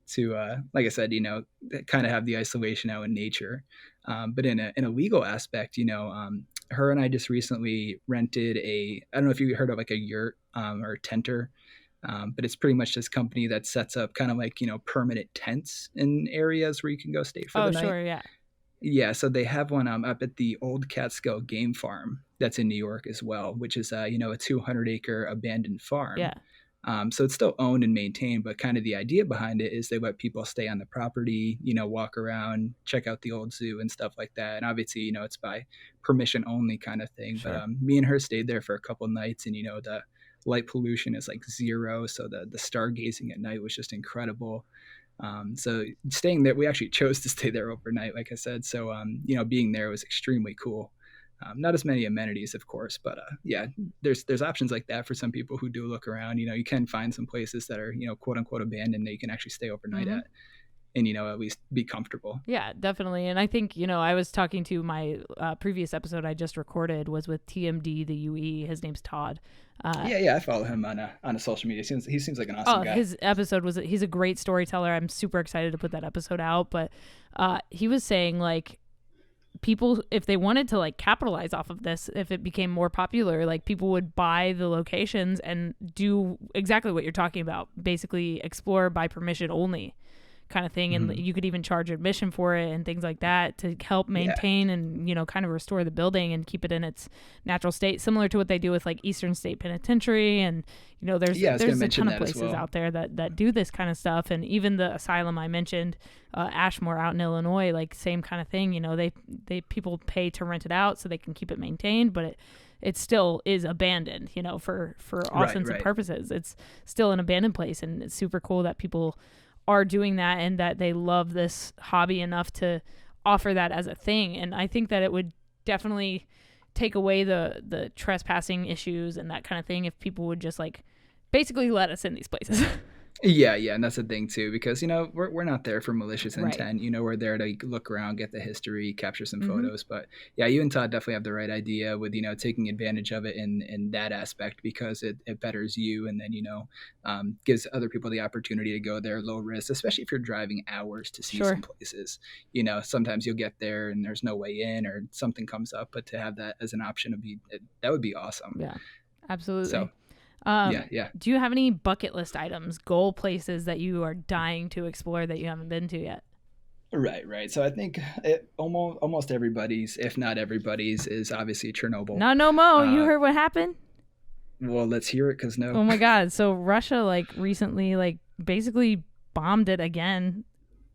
B: to like I said, kind of have the isolation out in nature. But in a legal aspect, her and I just recently rented I don't know if you heard of like a yurt or a tenter. But it's pretty much this company that sets up kind of like permanent tents in areas where you can go stay for the night.
A: Oh sure, yeah.
B: Yeah, so they have one up at the Old Catskill Game Farm that's in New York as well, which is a 200-acre abandoned farm.
A: Yeah.
B: So it's still owned and maintained, but kind of the idea behind it is they let people stay on the property, walk around, check out the old zoo and stuff like that. And obviously, it's by permission only kind of thing.
A: Sure.
B: But me and her stayed there for a couple nights, and the light pollution is like 0, so the stargazing at night was just incredible. So staying there, we actually chose to stay there overnight, like I said. So, being there was extremely cool. Not as many amenities, of course, but yeah, there's options like that for some people who do look around. You can find some places that are, quote unquote abandoned that you can actually stay overnight at and, at least be comfortable.
A: Yeah, definitely. And I think, I was talking to my previous episode I just recorded was with TMD, the UE. His name's Todd.
B: Yeah, I follow him on a social media. He seems like an awesome guy.
A: His episode he's a great storyteller. I'm super excited to put that episode out. But he was saying like people, if they wanted to like capitalize off of this, if it became more popular, like people would buy the locations and do exactly what you're talking about, basically explore by permission only kind of thing. And you could even charge admission for it and things like that to help maintain and, kind of restore the building and keep it in its natural state, similar to what they do with like Eastern State Penitentiary. And, there's a ton of places out there that do this kind of stuff. And even the asylum I mentioned, Ashmore out in Illinois, like same kind of thing, they people pay to rent it out so they can keep it maintained, but it still is abandoned, for all intents and purposes. It's still an abandoned place, and it's super cool that people are doing that and that they love this hobby enough to offer that as a thing. And I think that it would definitely take away the trespassing issues and that kind of thing if people would just like basically let us in these places.
B: Yeah, and that's the thing too, because we're not there for malicious intent. We're there to look around, get the history, capture some photos. But yeah, you and Todd definitely have the right idea with taking advantage of it in that aspect, because it betters you, and then gives other people the opportunity to go there low risk, especially if you're driving hours to see some places. Sometimes you'll get there and there's no way in or something comes up, but to have that as an option that would be awesome.
A: Yeah, absolutely.
B: So.
A: Yeah. Do you have any bucket list items, goal places that you are dying to explore that you haven't been to yet?
B: Right. So I think almost everybody's, if not everybody's, is obviously Chernobyl.
A: Not no mo. You
B: Uh,
A: heard what happened?
B: well, let's hear it, because no.
A: Oh my god. So Russia like recently like basically bombed it again,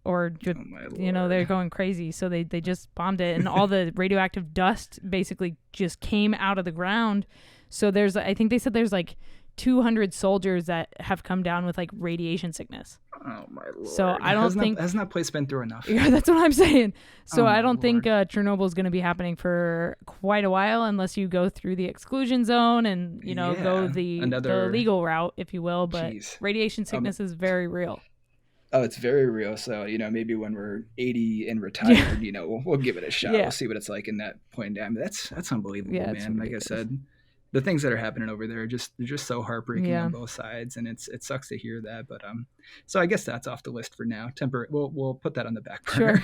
A: or
B: Oh my
A: they're
B: lord.
A: going crazy, so they just bombed it, and all the radioactive dust basically just came out of the ground. So there's, I think they said there's like 200 soldiers that have come down with like radiation sickness.
B: Oh my
A: So
B: lord.
A: I don't think
B: Hasn't that place been through enough?
A: yeah, that's what I'm saying. So
B: Oh
A: I
B: my
A: don't think
B: lord.
A: Chernobyl is going to be happening for quite a while unless you go through the exclusion zone and go
B: Yeah.
A: the
B: Another.
A: legal route, if you will. But
B: Jeez.
A: radiation
B: Um.
A: sickness is very real.
B: Oh, it's very real. So maybe when we're 80 and
A: Yeah,
B: retired, we'll give it a shot.
A: yeah,
B: We'll see what it's like in that point in time. That's unbelievable,
A: yeah. It's
B: man. Like I
A: ridiculous.
B: said, the things that are happening over there are they're just so heartbreaking
A: Yeah,
B: on both sides, and it sucks to hear that. But so I guess that's off the list for now. Temporary. We'll put that on the back
A: sure.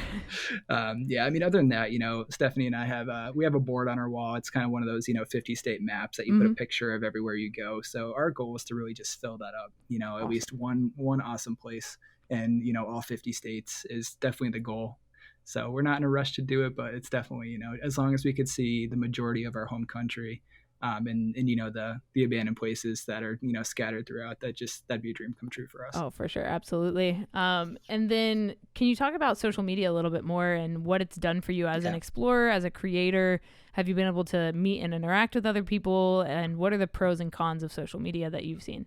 B: burner. Yeah, I mean, other than that, Stephanie and I have we have a board on our wall. It's kind of one of those 50 state maps that you put a
A: Hmm.
B: picture of everywhere you go. So our goal is to really just fill that up. At
A: Awesome.
B: least one awesome place, and all 50 states is definitely the goal. So we're not in a rush to do it, but it's definitely as long as we could see the majority of our home country, and the abandoned places that are scattered throughout, that'd be a dream come true for us.
A: Oh, for sure, absolutely. And then can you talk about social media a little bit more and what it's done for you as an
B: Yeah.
A: explorer, as a creator? Have you been able to meet and interact with other people? And what are the pros and cons of social media that you've seen?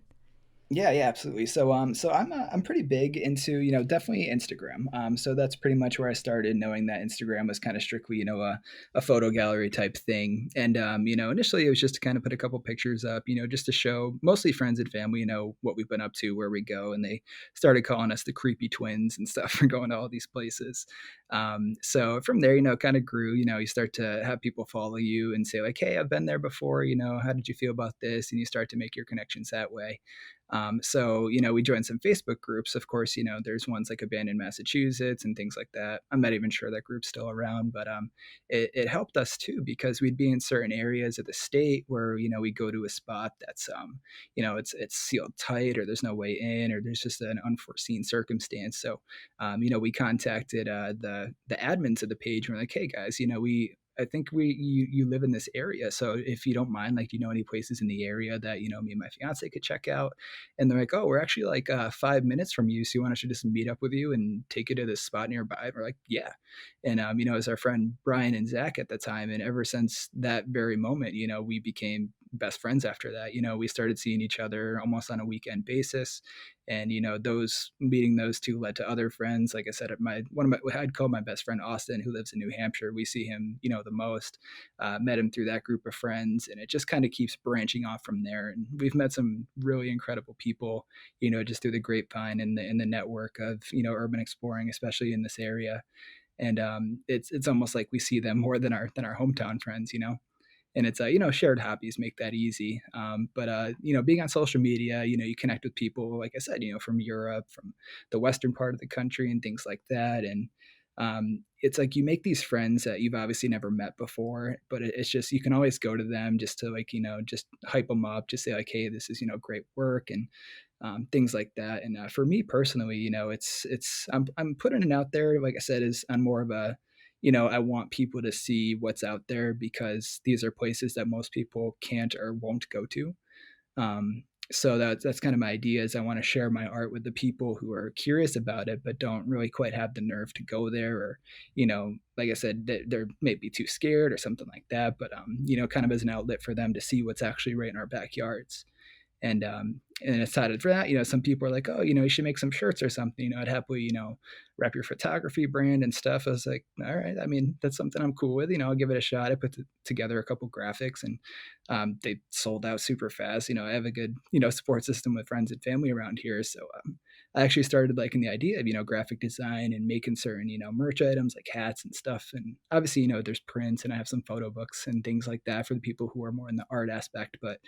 B: Yeah, absolutely. So I'm pretty big into definitely Instagram. So that's pretty much where I started, knowing that Instagram was kind of strictly a photo gallery type thing. And initially it was just to kind of put a couple pictures up, just to show mostly friends and family, what we've been up to, where we go, and they started calling us the creepy twins and stuff for going to all these places. So from there, kind of grew. You start to have people follow you and say like, hey, I've been there before. How did you feel about this? And you start to make your connections that way. So, we joined some Facebook groups. Of course, there's ones like Abandoned Massachusetts and things like that. I'm not even sure that group's still around, but it helped us too, because we'd be in certain areas of the state where, we go to a spot that's, it's sealed tight, or there's no way in, or there's just an unforeseen circumstance. So, we contacted the admins of the page, and we're like, hey guys, I think you live in this area, so if you don't mind, like, do you know any places in the area that me and my fiance could check out? And they're like, oh, we're actually like 5 minutes from you, so you want us to just meet up with you and take you to this spot nearby? And we're like, yeah. And as our friend Brian and Zach at the time, and ever since that very moment, we became best friends after that. We started seeing each other almost on a weekend basis, and those meeting those two led to other friends. Like I said, I'd call my best friend Austin, who lives in New Hampshire. We see him the most. Met him through that group of friends, and it just kind of keeps branching off from there. And we've met some really incredible people, just through the grapevine and the network of urban exploring, especially in this area. And it's almost like we see them more than our hometown friends. And it's shared hobbies make that easy. But being on social media, you connect with people, like I said, from Europe, from the western part of the country, and things like that. And it's like you make these friends that you've obviously never met before, but it's just, you can always go to them just to, like, just hype them up, just say like, hey, this is great work, and things like that. And for me personally, I'm putting it out there, like I said, is on more of a, I want people to see what's out there, because these are places that most people can't or won't go to. Um, so that's kind of my idea, is I want to share my art with the people who are curious about it, but don't really quite have the nerve to go there, or, like I said, they're maybe too scared or something like that. But, kind of as an outlet for them to see what's actually right in our backyards. And aside from that, some people are like, oh, you should make some shirts or something. I'd happily, rep your photography brand and stuff. I was like, all right, I mean, that's something I'm cool with. I'll give it a shot. I put together a couple graphics, and they sold out super fast. I have a good, support system with friends and family around here. So I actually started liking the idea of, graphic design and making certain, merch items like hats and stuff. And obviously, there's prints, and I have some photo books and things like that for the people who are more in the art aspect. But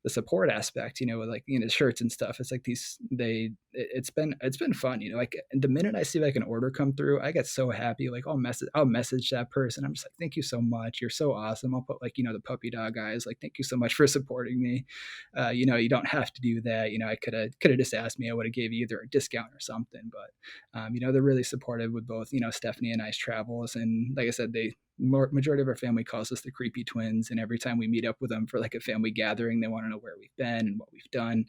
B: the support aspect, with like, shirts and stuff. It's like it's been fun, like the minute I see like an order come through, I get so happy. Like I'll message that person. I'm just like, thank you so much. You're so awesome. I'll put like, the puppy dog eyes, like, thank you so much for supporting me. You don't have to do that. I could have just asked me. I would have gave you either a discount or something, but they're really supportive with both, Stephanie and I's travels. And like I said, majority of our family calls us the creepy twins, and every time we meet up with them for like a family gathering, they want to know where we've been and what we've done.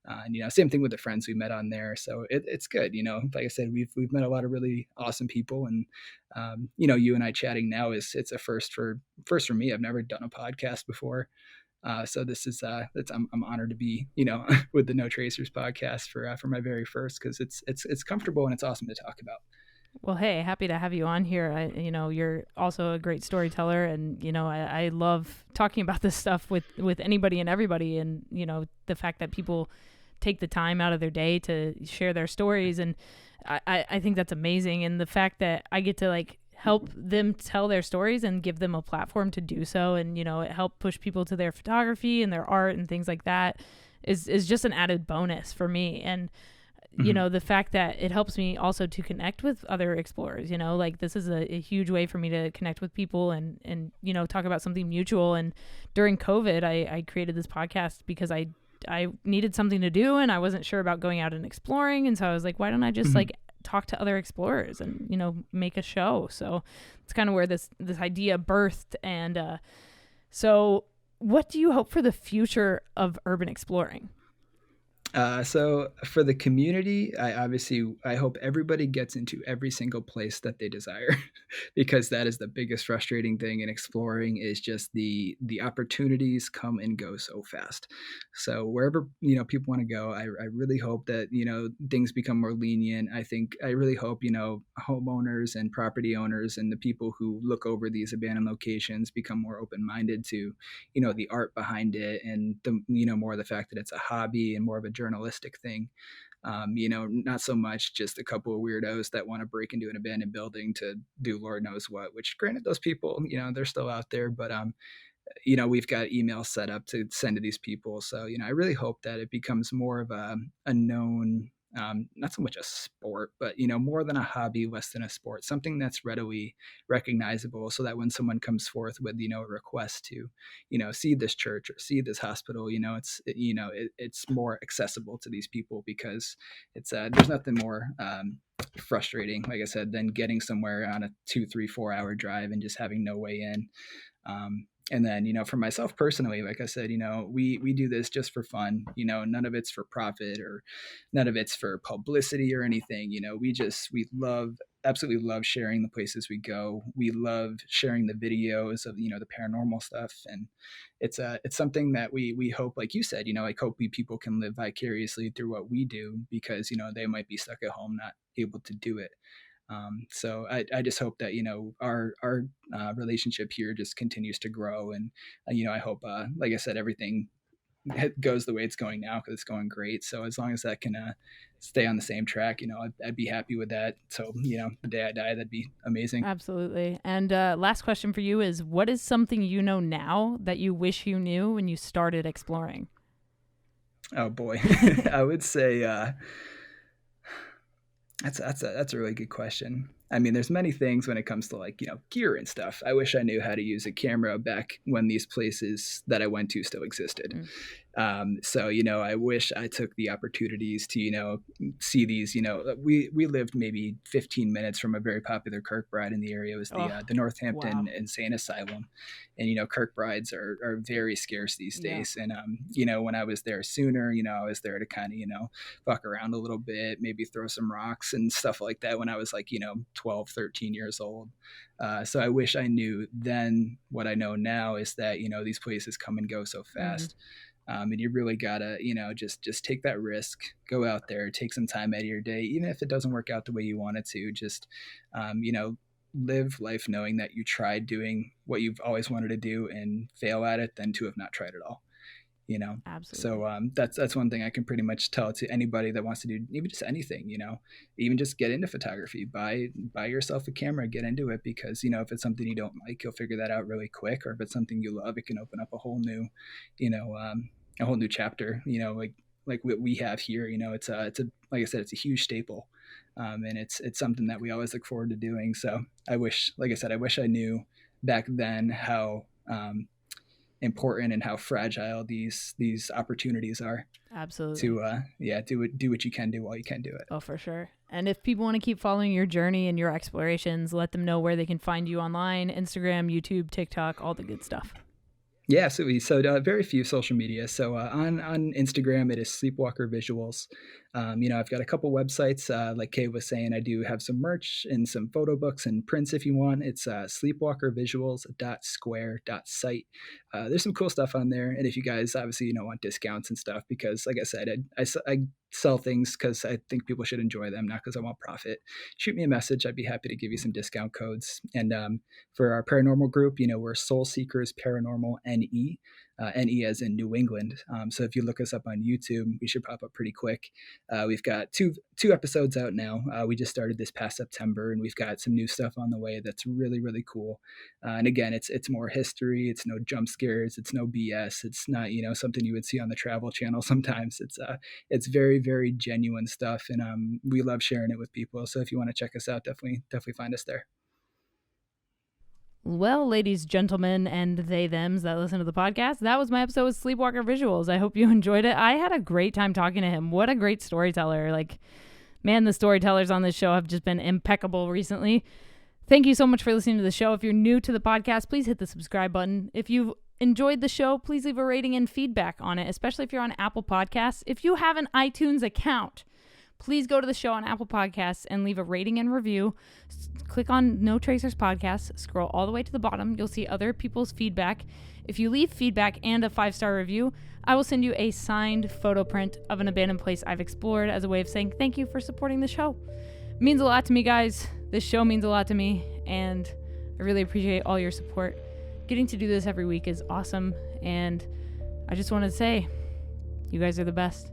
B: And same thing with the friends we met on there. So it's good. Like I said, we've met a lot of really awesome people, and you and I chatting now it's a first for me. I've never done a podcast before. So this is I'm honored to be with the No Tracers podcast for my very first, because it's comfortable and it's awesome to talk about.
A: Well, hey, happy to have you on here. You're also a great storyteller, and I love talking about this stuff with anybody and everybody, and the fact that people take the time out of their day to share their stories, and I think that's amazing. And the fact that I get to like help them tell their stories and give them a platform to do so, and it help push people to their photography and their art and things like that is just an added bonus for me. And the fact that it helps me also to connect with other explorers, like this is a huge way for me to connect with people and talk about something mutual. And during COVID, I created this podcast because I needed something to do, and I wasn't sure about going out and exploring. And so I was like, why don't I just like talk to other explorers and, make a show? So it's kind of where this idea birthed. And so what do you hope for the future of urban exploring?
B: So for the community, I hope everybody gets into every single place that they desire, because that is the biggest frustrating thing in exploring, is just the opportunities come and go so fast. So wherever, people want to go, I really hope that, things become more lenient. I really hope, homeowners and property owners and the people who look over these abandoned locations become more open-minded to, the art behind it, and more of the fact that it's a hobby and more of a journalistic thing. Not so much just a couple of weirdos that want to break into an abandoned building to do Lord knows what, which granted, those people, they're still out there, but we've got emails set up to send to these people. So, I really hope that it becomes more of a known, not so much a sport, but, more than a hobby, less than a sport, something that's readily recognizable, so that when someone comes forth with, a request to, see this church or see this hospital, it's more accessible to these people, because it's, there's nothing more, frustrating, like I said, than getting somewhere on a 2, 3, 4 hour drive and just having no way in. And then, for myself personally, like I said, we do this just for fun, none of it's for profit or none of it's for publicity or anything. Absolutely love sharing the places we go. We love sharing the videos of, the paranormal stuff. And it's something that we hope, like you said, like hope people can live vicariously through what we do, because, they might be stuck at home, not able to do it. So I just hope that, our relationship here just continues to grow. And, I hope, like I said, everything goes the way it's going now, because it's going great. So as long as that can stay on the same track, I'd be happy with that. So, the day I die, that'd be amazing.
A: Absolutely. And last question for you is, what is something you know now that you wish you knew when you started exploring?
B: Oh boy. I would say that's a really good question. I mean, there's many things when it comes to like, gear and stuff. I wish I knew how to use a camera back when these places that I went to still existed. So, I wish I took the opportunities to, see these, we lived maybe 15 minutes from a very popular Kirkbride in the area. It was the Northampton Insane Asylum. And, Kirkbrides are very scarce these days. And, when I was there sooner, I was there to kind of, fuck around a little bit, maybe throw some rocks and stuff like that when I was like, 12, 13 years old. So I wish I knew then what I know now, is that, these places come and go so fast. And you really gotta, just take that risk, go out there, take some time out of your day, even if it doesn't work out the way you want it to. Just, live life knowing that you tried doing what you've always wanted to do and fail at it, than to have not tried at all.
A: Absolutely.
B: So that's one thing I can pretty much tell to anybody that wants to do even just anything, even just get into photography, buy yourself a camera, get into it, because, if it's something you don't like, you'll figure that out really quick. Or if it's something you love, it can open up a whole new, a whole new chapter, like what we have here. It's a like I said, it's a huge staple. And it's something that we always look forward to doing. So I wish, like I said, I wish I knew back then how important and how fragile these opportunities are.
A: Absolutely.
B: To do what you can do while you can do it.
A: Oh, for sure. And if people want to keep following your journey and your explorations, let them know where they can find you online: Instagram, YouTube, TikTok, all the good stuff.
B: Yeah, absolutely. So very few social media. So on Instagram, it is SleepwalkerVisuals. I've got a couple websites. Like Kay was saying, I do have some merch and some photo books and prints if you want. It's sleepwalkervisuals.square.site. There's some cool stuff on there. And if you guys obviously want discounts and stuff, because like I said, I sell things because I think people should enjoy them, not because I want profit. Shoot me a message. I'd be happy to give you some discount codes. And for our paranormal group, we're SoulSeekersParanomral.NE. NE as in New England. So if you look us up on YouTube, we should pop up pretty quick. We've got two episodes out now. We just started this past September, and we've got some new stuff on the way that's really, really cool. And again, it's more history. It's no jump scares. It's no BS. It's not something you would see on the Travel Channel sometimes. It's very, very genuine stuff, and we love sharing it with people. So if you want to check us out, definitely find us there.
A: Well, ladies, gentlemen, and they, thems that listen to the podcast, that was my episode with Sleepwalker Visuals. I hope you enjoyed it. I had a great time talking to him. What a great storyteller. Like, man, the storytellers on this show have just been impeccable recently. Thank you so much for listening to the show. If you're new to the podcast, please hit the subscribe button. If you've enjoyed the show, please leave a rating and feedback on it, especially if you're on Apple Podcasts. If you have an iTunes account, please go to the show on Apple Podcasts and leave a rating and review. Click on No Tracers Podcast, scroll all the way to the bottom. You'll see other people's feedback. If you leave feedback and a 5-star review, I will send you a signed photo print of an abandoned place I've explored as a way of saying thank you for supporting the show. It means a lot to me, guys. This show means a lot to me, and I really appreciate all your support. Getting to do this every week is awesome, and I just want to say, you guys are the best.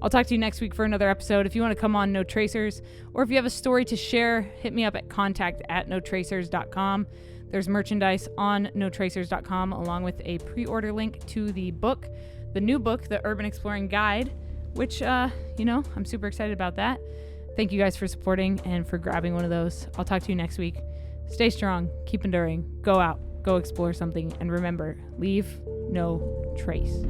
A: I'll talk to you next week for another episode. If you want to come on No Tracers, or if you have a story to share, hit me up at contact@notracers.com. There's merchandise on notracers.com, along with a pre-order link to the book, the new book, The Urban Exploring Guide, which, I'm super excited about that. Thank you guys for supporting and for grabbing one of those. I'll talk to you next week. Stay strong, keep enduring, go out, go explore something, and remember, leave no trace.